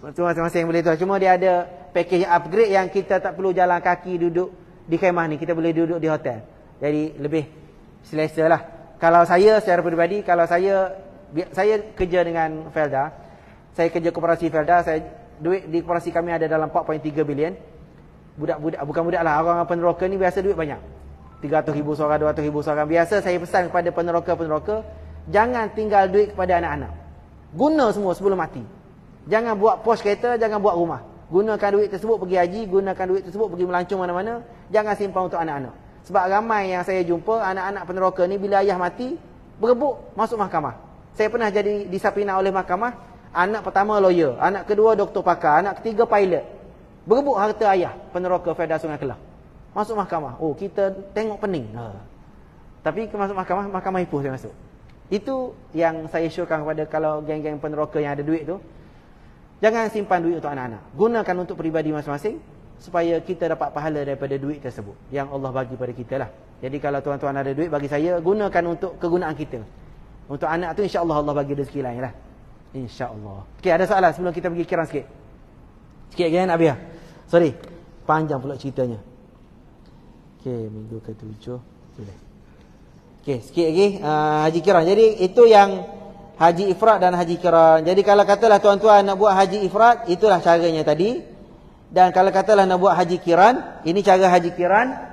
Tu masing-masing boleh tu. Cuma dia ada package yang upgrade yang kita tak perlu jalan kaki duduk di kemah ni. Kita boleh duduk di hotel. Jadi lebih selesa lah. Kalau saya secara peribadi, kalau saya kerja dengan Felda. Saya kerja koperasi Felda. Duit di koperasi kami ada dalam 4.3 bilion. Budak-budak, bukan budak lah, orang peneroka ni biasa duit banyak. 300,000 seorang, 200,000 seorang. Biasa saya pesan kepada peneroka-peneroka, jangan tinggal duit kepada anak-anak. Guna semua sebelum mati. Jangan buat pos kereta, jangan buat rumah. Gunakan duit tersebut pergi haji, gunakan duit tersebut pergi melancong mana-mana. Jangan simpan untuk anak-anak. Sebab ramai yang saya jumpa, anak-anak peneroka ni bila ayah mati, berebut masuk mahkamah. Saya pernah jadi disapina oleh mahkamah. Anak pertama lawyer, anak kedua doktor pakar, anak ketiga pilot. Berebut harta ayah peneroka Felda Sungai Kelah. Masuk mahkamah. Oh, kita tengok pening. Tapi ke masuk mahkamah Ipoh saya masuk. Itu yang saya syorkan kepada kalau geng-geng peneroka yang ada duit tu. Jangan simpan duit untuk anak-anak. Gunakan untuk peribadi masing-masing supaya kita dapat pahala daripada duit tersebut yang Allah bagi pada kita lah. Jadi kalau tuan-tuan ada duit, bagi saya gunakan untuk kegunaan kita. Untuk anak tu insya-Allah Allah bagi rezeki lain lah. Insya-Allah. Okey, ada soalan sebelum kita pergi kirang sikit. Sikit lagi kan Abia? Sorry. Panjang pula ceritanya. Okey, minggu ke-7. Okey, sikit lagi haji kiran. Jadi itu yang haji ifrad dan haji kiran. Jadi kalau katalah tuan-tuan nak buat haji ifrad, itulah caranya tadi. Dan kalau katalah nak buat haji kiran, ini cara haji kiran.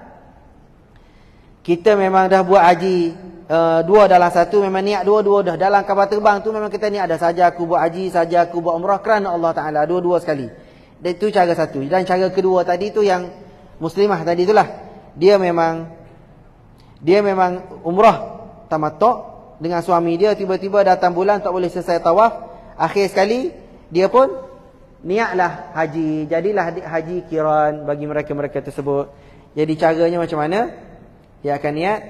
Kita memang dah buat haji dua dalam satu, memang niat dua-dua dah. Dalam kapal terbang tu memang kita niat dah, saja aku buat haji, saja aku buat umrah kerana Allah Ta'ala, dua-dua sekali. Dan itu cara satu. Dan cara kedua tadi tu yang muslimah tadi itulah, dia memang umrah tamattu' dengan suami dia, tiba-tiba datang bulan tak boleh selesai tawaf, akhir sekali dia pun niatlah haji, jadilah haji kiran bagi mereka-mereka tersebut. Jadi caranya macam mana? Dia akan niat.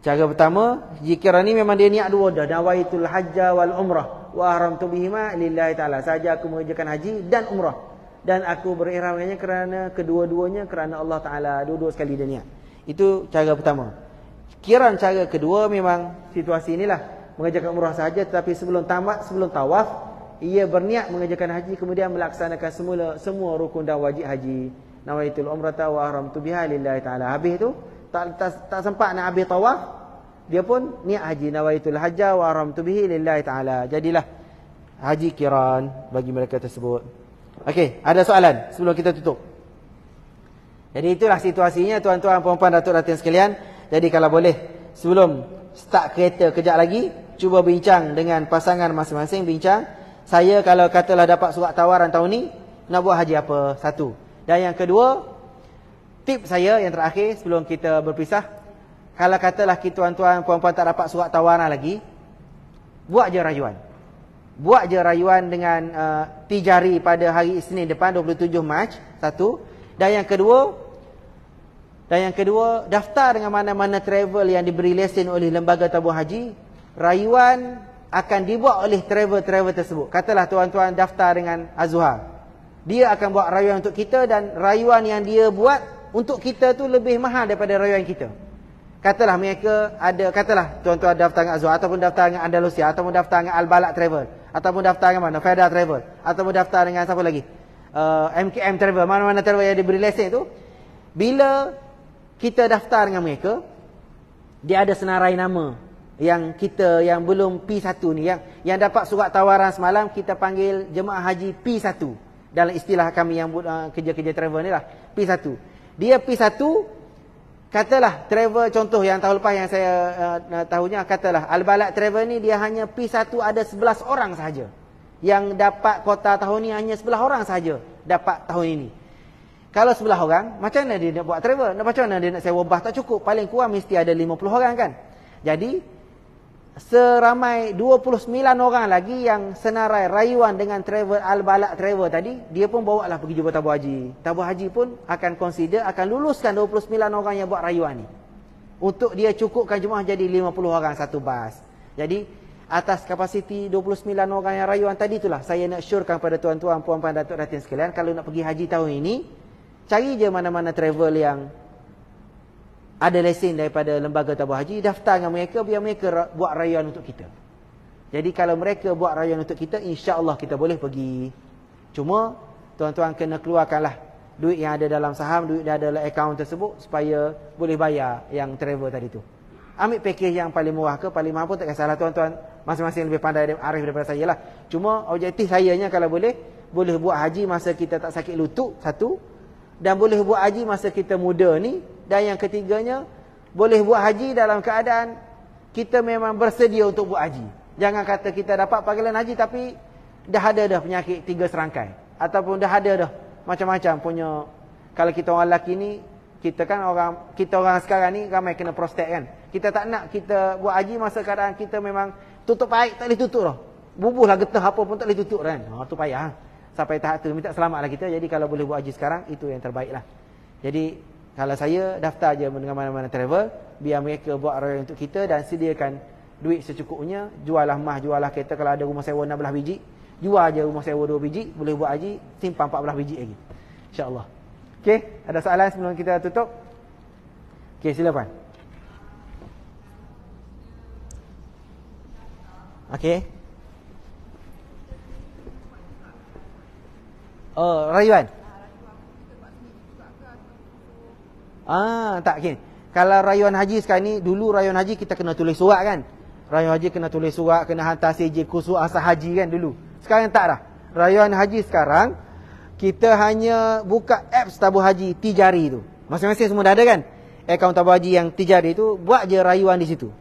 Cara pertama, haji kiran ni memang dia niat dua dah, nawaitul hajja wal umrah wa haramtu bihima lillahi ta'ala, saja aku mengerjakan haji dan umrah, dan aku berihramnya kerana kedua-duanya kerana Allah Ta'ala, dua-dua sekali dia niat. Itu cara pertama. Kiran cara kedua memang situasi inilah, mengerjakan umrah sahaja, tetapi sebelum tamat, sebelum tawaf, ia berniat mengerjakan haji, kemudian melaksanakan semua rukun dan wajib haji. Nawaitul umrata wa haramtu biha lillahi ta'ala. Habis tu tak sempat nak habis tawaf, dia pun niat haji, nawaitul hajja wa haramtu bihi lillahi ta'ala. Jadilah haji kiran bagi mereka tersebut. Okey, ada soalan sebelum kita tutup? Jadi itulah situasinya tuan-tuan, puan-puan, datuk-datuk sekalian. Jadi kalau boleh, sebelum start kereta kejap lagi, cuba bincang dengan pasangan masing-masing, bincang. Saya kalau katalah dapat surat tawaran tahun ni, nak buat haji apa? Satu. Dan yang kedua, tip saya yang terakhir sebelum kita berpisah, kalau katalah kita tuan-tuan, puan-puan tak dapat surat tawaran lagi, buat je rayuan. Buat je rayuan dengan tijari pada hari Isnin depan 27 Mac. Satu. Dan yang kedua, daftar dengan mana-mana travel yang diberi lesen oleh lembaga tabung haji. Rayuan akan dibuat oleh travel tersebut. Katalah tuan-tuan daftar dengan Azhar, dia akan buat rayuan untuk kita, dan rayuan yang dia buat untuk kita tu lebih mahal daripada rayuan kita. Katalah mereka ada, katalah tuan-tuan daftar dengan Azhar, ataupun daftar dengan Andalusia, ataupun daftar dengan Al-Balak Travel, ataupun daftar dengan mana, Feda Travel, ataupun daftar dengan siapa lagi, MKM Travel, mana-mana travel yang diberi lesen tu. Bila kita daftar dengan mereka, dia ada senarai nama yang kita yang belum P1 ni, yang dapat surat tawaran semalam, kita panggil jemaah haji P1 dalam istilah kami yang kerja-kerja travel ni lah, P1. Dia P1, katalah travel, contoh yang tahun lepas yang saya tahunya, katalah Al-Balak Travel ni dia hanya P1 ada 11 orang sahaja yang dapat kota tahun ni, hanya 11 orang sahaja dapat tahun ini. Kalau 11 orang, macam mana dia nak buat travel? Macam mana dia nak sewa bas? Tak cukup, paling kurang mesti ada 50 orang kan. Jadi seramai 29 orang lagi yang senarai rayuan dengan travel Al-Balak Travel tadi, dia pun bawa lah pergi jumpa tabung haji. Tabung haji pun akan consider, akan luluskan 29 orang yang buat rayuan ni, untuk dia cukupkan jemaah jadi 50 orang satu bas. Jadi atas kapasiti 29 orang yang rayuan tadi, itulah saya nak syorkan pada tuan-tuan, puan-puan, datuk-datuk sekalian, kalau nak pergi haji tahun ini, cari je mana-mana travel yang ada lesen daripada lembaga tabung haji, daftar dengan mereka, biar mereka buat rayuan untuk kita. Jadi kalau mereka buat rayuan untuk kita, insya-Allah kita boleh pergi. Cuma tuan-tuan kena keluarkanlah duit yang ada dalam saham, duit yang ada dalam akaun tersebut, supaya boleh bayar yang travel tadi tu. Ambil package yang paling murah ke paling mahal pun tak kisahlah, tuan-tuan masing-masing lebih pandai, arif daripada saya lah. Cuma objektif sayanya kalau boleh buat haji masa kita tak sakit lutut, satu. Dan boleh buat haji masa kita muda ni. Dan yang ketiganya, boleh buat haji dalam keadaan kita memang bersedia untuk buat haji. Jangan kata kita dapat panggilan haji tapi dah ada dah penyakit 3 serangkai, ataupun dah ada dah macam-macam punya. Kalau kita orang lelaki ni, kita orang sekarang ni ramai kena prostat kan. Kita tak nak kita buat haji masa keadaan kita memang tutup air tak boleh tutup dah. Bubuh lah getah apa pun tak boleh tutup kan. Tu payah. Sampai tahap tu minta selamatlah kita. Jadi kalau boleh buat haji sekarang, itu yang terbaik lah. Jadi kalau saya daftar je dengan mana-mana travel, biar mereka buat rayuan untuk kita dan sediakan duit secukupnya. Jualah mah, jualah kereta. Kalau ada rumah sewa 16 biji, jual je rumah sewa 2 biji, boleh buat haji, simpan 14 biji lagi, insya-Allah. Okey, ada soalan sebelum kita tutup? Okey, silakan. Okey. Oh, rayuan. Tak gini. Kalau rayuan haji sekarang ni, dulu rayuan haji kita kena tulis surat kan. Rayuan haji kena tulis surat, kena hantar CJ kursus asal haji kan dulu. Sekarang tak dah. Rayuan haji sekarang, kita hanya buka apps tabung haji Tijari tu. Masing-masing semua dah ada kan? Akaun tabung haji yang Tijari tu, buat je rayuan di situ.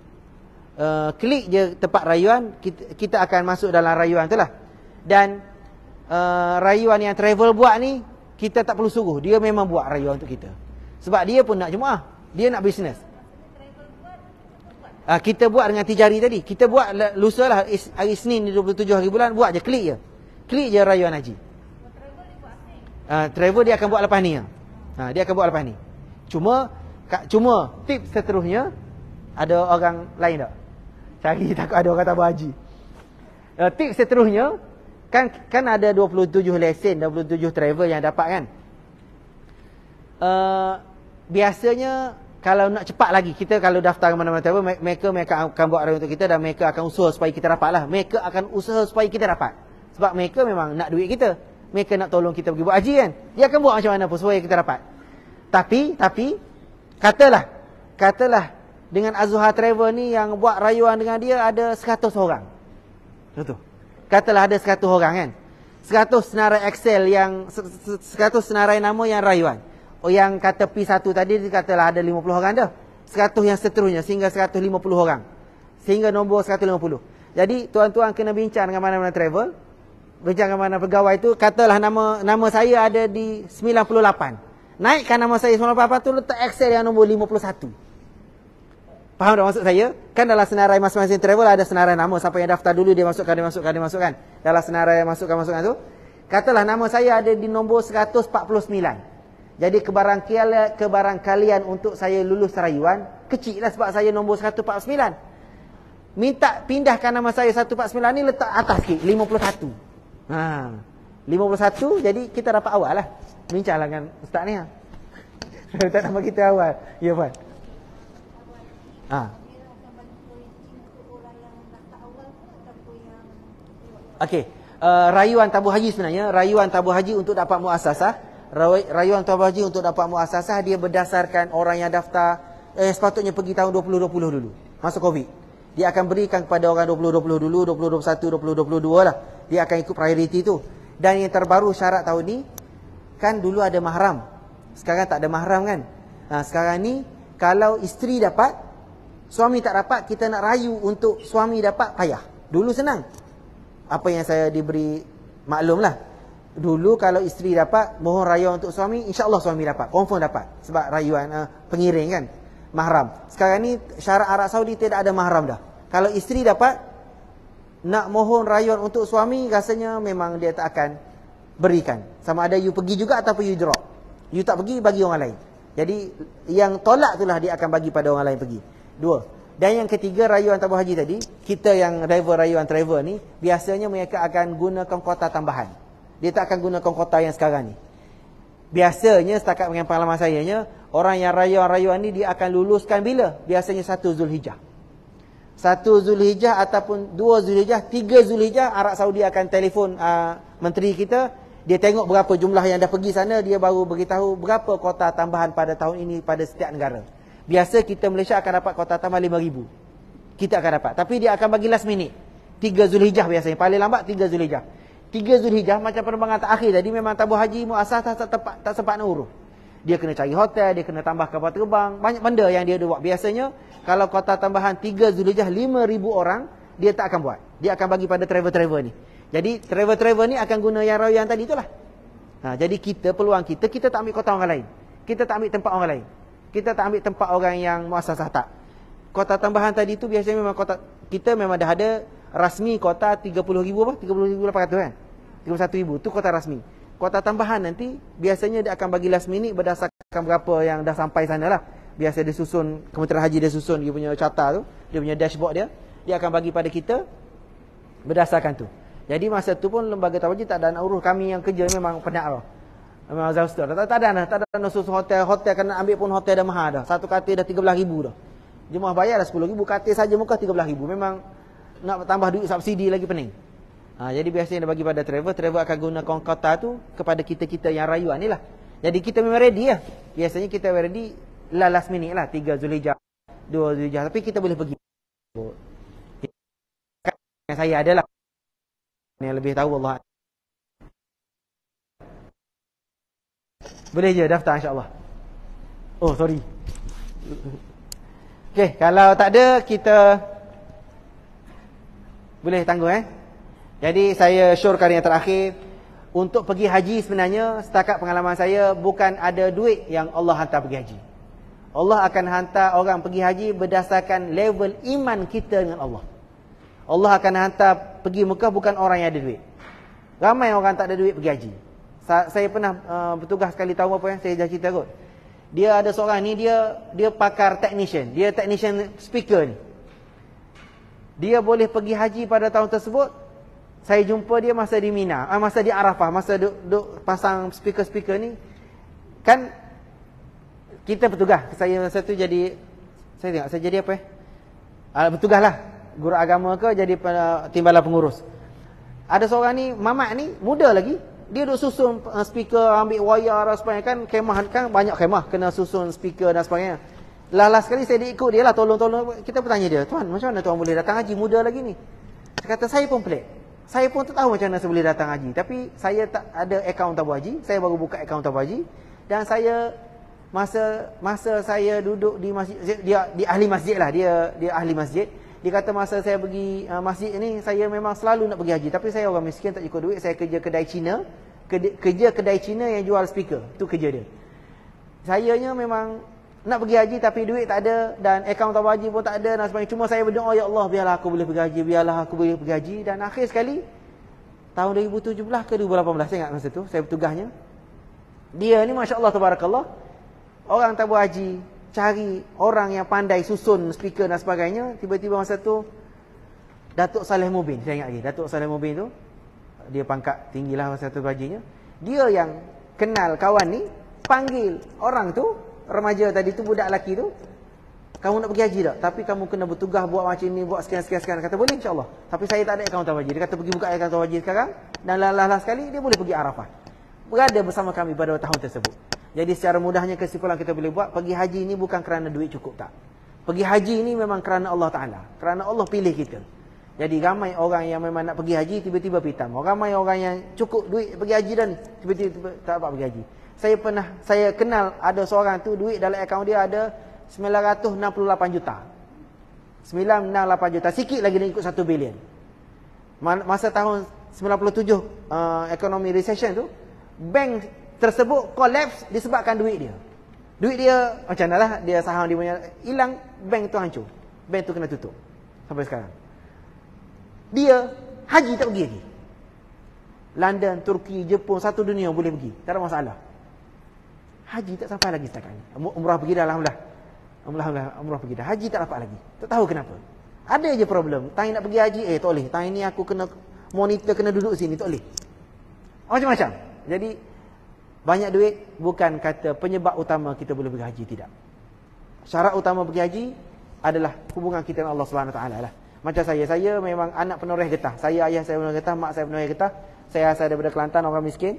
Klik je tempat rayuan, kita akan masuk dalam rayuan tu lah. Dan rayuan yang travel buat ni, kita tak perlu suruh. Dia memang buat rayuan untuk kita. Sebab dia pun nak Jumaah. Dia nak bisnes. Kita buat dengan Tijari tadi. Kita buat lusa lah, hari Isnin 27 hari bulan, buat je, klik je. Klik je rayuan haji. Travel dia akan buat lepas ni. Dia akan buat lepas ni. Cuma tips seterusnya, ada orang lain tak? Cari takut ada orang tabung haji. Tips seterusnya, kan ada 27 lesen, 27 travel yang dapat kan. Biasanya kalau nak cepat lagi, kita kalau daftar ke mana-mana travel, mereka akan buat rayuan untuk kita dan mereka akan usaha supaya kita dapat lah. Mereka akan usaha supaya kita dapat. Sebab mereka memang nak duit kita. Mereka nak tolong kita pergi buat haji kan. Dia akan buat macam mana pun supaya kita dapat. Tapi katalah dengan Azhar Travel ni yang buat rayuan dengan dia ada 100 orang. Betul. Katalah ada 100 orang kan. 100 senarai Excel yang 100 senarai nama yang rayuan. Yang kata P1 tadi katalah ada 50 orang dah. 100 yang seterusnya sehingga 150 orang. Sehingga nombor 150. Jadi tuan-tuan kena bincang dengan mana-mana travel. Bincang dengan mana pegawai tu, katalah nama saya ada di 98. Naikkan nama saya 98 tu, letak Excel yang nombor 51. Faham tak maksud saya? Kan dalam senarai masing-masing travel ada senarai nama. Siapa yang daftar dulu dia masukkan. Dalam senarai masukkan tu, katalah nama saya ada di nombor 149. Jadi kebarangkalian untuk saya lulus rayuan kecil lah sebab saya nombor 149. Minta pindahkan nama saya 149 ni letak atas sikit 51. 51, jadi kita dapat awal lah. Bincanglah dengan ustaz ni. Letak nama kita awal. Ya Puan. Okey. Rayuan tabung haji sebenarnya, rayuan tabung haji untuk dapat muasasah. Rayuan tabung haji untuk dapat muasasah dia berdasarkan orang yang daftar sepatutnya pergi tahun 2020 dulu. Masa Covid. Dia akan berikan kepada orang 2020 dulu, 2021, 2022 lah. Dia akan ikut priority tu. Dan yang terbaru syarat tahun ni, kan dulu ada mahram. Sekarang tak ada mahram kan. Sekarang ni, kalau isteri dapat, suami tak dapat, kita nak rayu untuk suami dapat, payah. Dulu senang. Apa yang saya diberi maklum lah. Dulu kalau isteri dapat, mohon rayuan untuk suami, insya-Allah suami dapat, confirm dapat. Sebab rayuan pengiring kan, mahram. Sekarang ni syarat Arab Saudi tidak ada mahram dah. Kalau isteri dapat, nak mohon rayuan untuk suami, rasanya memang dia tak akan berikan. Sama ada you pergi juga ataupun you drop. You tak pergi, bagi orang lain. Jadi yang tolak itulah dia akan bagi pada orang lain pergi. 2. Dan yang ketiga, rayuan tabung haji tadi, kita yang driver rayuan travel ni, biasanya mereka akan gunakan kota tambahan. Dia tak akan gunakan kota yang sekarang ni. Biasanya, setakat dengan pengalaman saya, orang yang rayuan-rayuan ni dia akan luluskan bila? Biasanya 1 Zulhijjah. 1 Zulhijjah ataupun 2 Zulhijjah, 3 Zulhijjah, Arab Saudi akan telefon menteri kita. Dia tengok berapa jumlah yang dah pergi sana, dia baru beritahu berapa kota tambahan pada tahun ini pada setiap negara. Biasa kita Malaysia akan dapat kota tambah 5,000. Kita akan dapat. Tapi dia akan bagi last minute. 3 Zulhijjah biasanya. Paling lambat 3 Zulhijjah. 3 Zulhijjah macam penerbangan terakhir tadi, memang tabung haji muasasah tak sempat nak urus. Dia kena cari hotel, dia kena tambah kapal terbang, banyak benda yang dia ada buat. Biasanya kalau kota tambahan 3 Zulhijjah 5,000 orang, dia tak akan buat. Dia akan bagi pada travel-travel ni. Jadi travel-travel ni akan guna yang rayuan tadi itulah. Jadi peluang kita tak ambil kota orang lain. Kita tak ambil tempat orang lain. Kita tak ambil tempat orang yang muasasah tak. Kota tambahan tadi tu biasanya memang kota kita memang dah ada rasmi kota 30,000 apa? 30,800 kan? 31,000 tu kota rasmi. Kota tambahan nanti biasanya dia akan bagi last minute berdasarkan berapa yang dah sampai sana lah. Biasa dia susun, Kementerian Haji dia susun dia punya carta tu, dia punya dashboard dia akan bagi pada kita berdasarkan tu. Jadi masa tu pun lembaga tabung haji tak ada nak urus. Kami yang kerja memang penat lah. Memang Zaustar. Tak ada nak susun hotel kena ambil pun hotel dah mahal dah. Satu katil dah 13,000 dah. Jemaah bayar dah 10,000, katil saja muka 13,000. Memang nak tambah duit subsidi lagi pening. Jadi biasanya dia bagi pada travel akan gunakan kota tu kepada kita yang rayuan ni lah. Jadi kita memang ready lah. Biasanya kita ready last minute lah. 3 Zulhijjah, 2 Zulhijjah. Tapi kita boleh pergi. Yang saya adalah yang lebih tahu Allah. Boleh je daftar insya-Allah. Oh, sorry. Okey, kalau tak ada kita boleh tangguh Jadi saya syorkan yang terakhir, untuk pergi haji sebenarnya setakat pengalaman saya bukan ada duit yang Allah hantar pergi haji. Allah akan hantar orang pergi haji berdasarkan level iman kita dengan Allah. Allah akan hantar pergi Mekah bukan orang yang ada duit. Ramai orang tak ada duit pergi haji. Saya pernah bertugas sekali tahun berapa saya dah cerita kot. Dia ada seorang ni, dia pakar technician. Dia technician speaker ni. Dia boleh pergi haji pada tahun tersebut. Saya jumpa dia masa di Mina, masa di Arafah, masa duk pasang speaker-speaker ni. Kan kita bertugas. Saya masa tu jadi, saya tengok saya jadi apa bertugas lah. Guru agama ke jadi timbalan pengurus. Ada seorang ni, mamat ni, muda lagi. Dia duk susun speaker, ambil wayar dan sebagainya. Kan kemah kan banyak kemah kena susun speaker dan sebagainya. Last sekali saya diikut dia lah, tolong-tolong. Kita bertanya dia, tuan macam mana tuan boleh datang haji muda lagi ni? Dia kata saya pun pelik. Saya pun tak tahu macam mana saya boleh datang haji. Tapi saya tak ada akaun tabung haji. Saya baru buka akaun tabung haji. Dan saya masa saya duduk di masjid, dia ahli masjid lah. Dia ahli masjid. Dia kata masa saya pergi masjid ni, saya memang selalu nak pergi haji. Tapi saya orang miskin, tak cukup duit. Saya kerja kedai Cina. Kerja kedai Cina yang jual speaker. Itu kerja dia. Sayanya memang nak pergi haji tapi duit tak ada. Dan akaun tabung haji pun tak ada dan sebagainya. Cuma saya berdoa, ya Allah, biarlah aku boleh pergi haji. Biarlah aku boleh pergi haji. Dan akhir sekali, tahun 2017 ke 2018, saya ingat masa tu, saya bertugasnya. Dia ni Masya Allah, Tabarakallah. Orang tabung haji cari orang yang pandai susun speaker dan sebagainya. Tiba-tiba masa tu Datuk Saleh Mubin, saya ingat lagi, Datuk Saleh Mubin tu, dia pangkat tinggilah masa tu hajinya. Dia yang kenal kawan ni, panggil orang tu, remaja tadi tu, budak lelaki tu, kamu nak pergi haji tak? Tapi kamu kena bertugas buat macam ni, buat sekian-sekian. Kata boleh insya-Allah. Tapi saya tak ada akaun tabung haji. Dia kata pergi buka akaun tabung haji sekarang, dan last sekali dia boleh pergi Arafah. Berada bersama kami pada tahun tersebut. Jadi secara mudahnya kesimpulan kita boleh buat, pergi haji ni bukan kerana duit cukup, tak. Pergi haji ni memang kerana Allah Ta'ala. Kerana Allah pilih kita. Jadi ramai orang yang memang nak pergi haji, tiba-tiba pitam. Ramai orang yang cukup duit pergi haji dan tiba-tiba tak dapat pergi haji. Saya kenal ada seorang tu, duit dalam akaun dia ada 968 juta. 968 juta. Sikit lagi dia ikut 1 bilion. Masa tahun 97 ekonomi recession tu, bank tersebut collapse disebabkan duit dia. Duit dia macam mana lah, dia saham dia punya hilang, bank tu hancur. Bank tu kena tutup sampai sekarang. Dia haji tak pergi lagi. London, Turki, Jepun, satu dunia boleh pergi, tak ada masalah. Haji tak sampai lagi setakat ni. Umrah pergi dah, alhamdulillah. Umrah pergi dah. Haji tak dapat lagi. Tak tahu kenapa. Ada je problem. Tahun nak pergi haji, tak boleh. Tahun ni aku kena monitor, kena duduk sini, tak boleh. Macam-macam. Jadi banyak duit bukan kata penyebab utama kita boleh pergi haji, tidak. Syarat utama pergi haji adalah hubungan kita dengan Allah Subhanahu Wa Taala lah. Macam saya memang anak penoreh getah. Ayah saya penoreh getah, mak saya penoreh getah. Saya asal daripada Kelantan, orang miskin.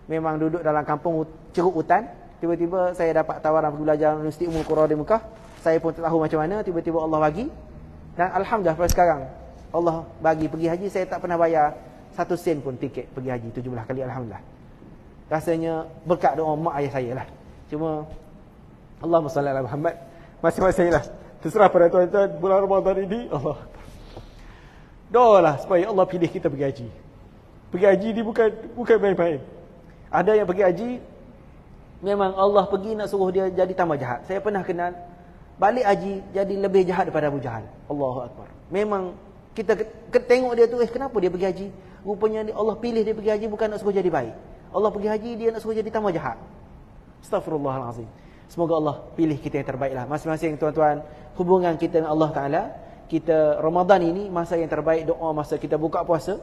Memang duduk dalam kampung ceruk hutan. Tiba-tiba saya dapat tawaran pergi belajar Universiti Ummul Qura di Mekah. Saya pun tak tahu macam mana, tiba-tiba Allah bagi. Dan alhamdulillah sampai sekarang Allah bagi pergi haji, saya tak pernah bayar 1 sen pun tiket pergi haji 17 kali, alhamdulillah. Rasanya berkat doa mak ayah saya lah. Cuma Allahumma salli ala Muhammad, masing-masing lah. Terserah pada tuan-tuan bulan Ramadan ini, Allah. Doalah supaya Allah pilih kita pergi haji. Pergi haji ni bukan main-main. Ada yang pergi haji memang Allah pergi nak suruh dia jadi tambah jahat. Saya pernah kenal balik haji jadi lebih jahat daripada Abu Jahal. Allahu Akbar. Memang kita tengok dia tu, kenapa dia pergi haji? Rupanya Allah pilih dia pergi haji bukan nak suruh jadi baik. Allah pergi haji dia nak suruh jadi tambah jahat. Astaghfirullahalazim. Semoga Allah pilih kita yang terbaiklah. Masing-masing tuan-tuan, hubungan kita dengan Allah Ta'ala, kita Ramadan ini masa yang terbaik, doa masa kita buka puasa,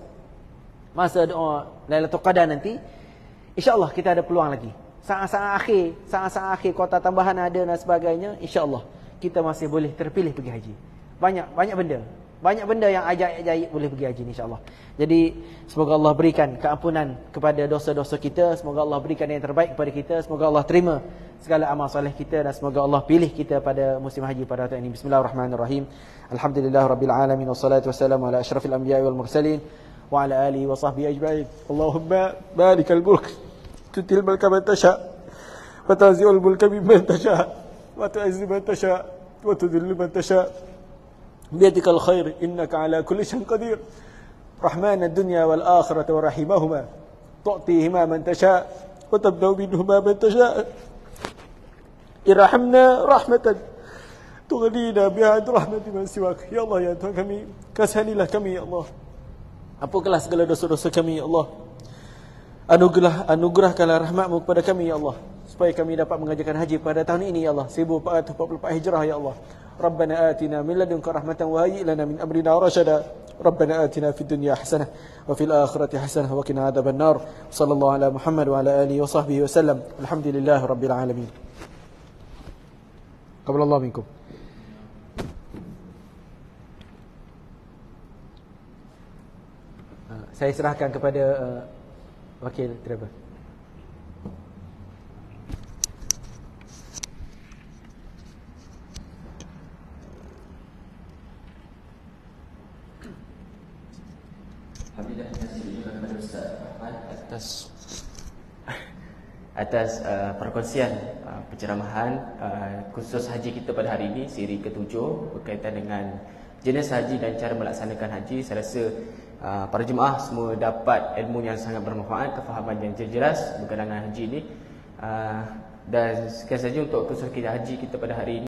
masa doa Lailatul Qadar nanti, insya-Allah kita ada peluang lagi. Saat-saat akhir kota tambahan ada dan sebagainya, insya-Allah kita masih boleh terpilih pergi haji. Banyak benda yang ajaib-ajaib boleh pergi haji, insya-Allah. Jadi semoga Allah berikan keampunan kepada dosa-dosa kita, semoga Allah berikan yang terbaik kepada kita, semoga Allah terima segala amal soleh kita, dan semoga Allah pilih kita pada musim haji pada tahun ini. Bismillahirrahmanirrahim. Alhamdulillahirabbil alamin, wassalatu wassalamu ala asyrafil anbiya'i wal mursalin wa ala alihi wa sahbihi ajma'in. Allahumma balikal mulk tutil mulka man tasha وتنزع الملك ممن تشاء وتعز من تشاء وتذل من تشاء بيدك الخير إنك على كل شيء قدير رحمن الدنيا والآخرة ورحمهما تعطيهما من تشاء وتبدأ منهما من تشاء ارحمنا رحمة تغنينا بها عن رحمة من سواك يا الله يا Tuhan kami kasihanilah kami ya Allah ampunkanlah segala dosa-dosa kami ya Allah anugerahkanlah rahmat-Mu kepada kami ya Allah supaya kami dapat mengajarkan haji pada tahun ini ya Allah 1444 Hijrah ya Allah Rabbana atina min ladunka rahmatan wa hayyi lana min amrina rashada Rabbana atina fid dunya hasanah wa fil akhirati hasanah wa qina adzaban nar sallallahu ala Muhammad wa ala alihi wa sahbihi wasallam alhamdulillahi rabbil alamin qaballallahu minkum. Saya serahkan kepada wakil driver. Alhamdulillah, terima kasih kepada Ustaz Ahmad atas perkongsian penceramahan khusus haji kita pada hari ini, siri ke-7 berkaitan dengan jenis haji dan cara melaksanakan haji. Saya rasa para jemaah semua dapat ilmu yang sangat bermanfaat, kefahaman yang jelas berkenaan haji ini. Dan sekian saja untuk khusus haji kita pada hari ini.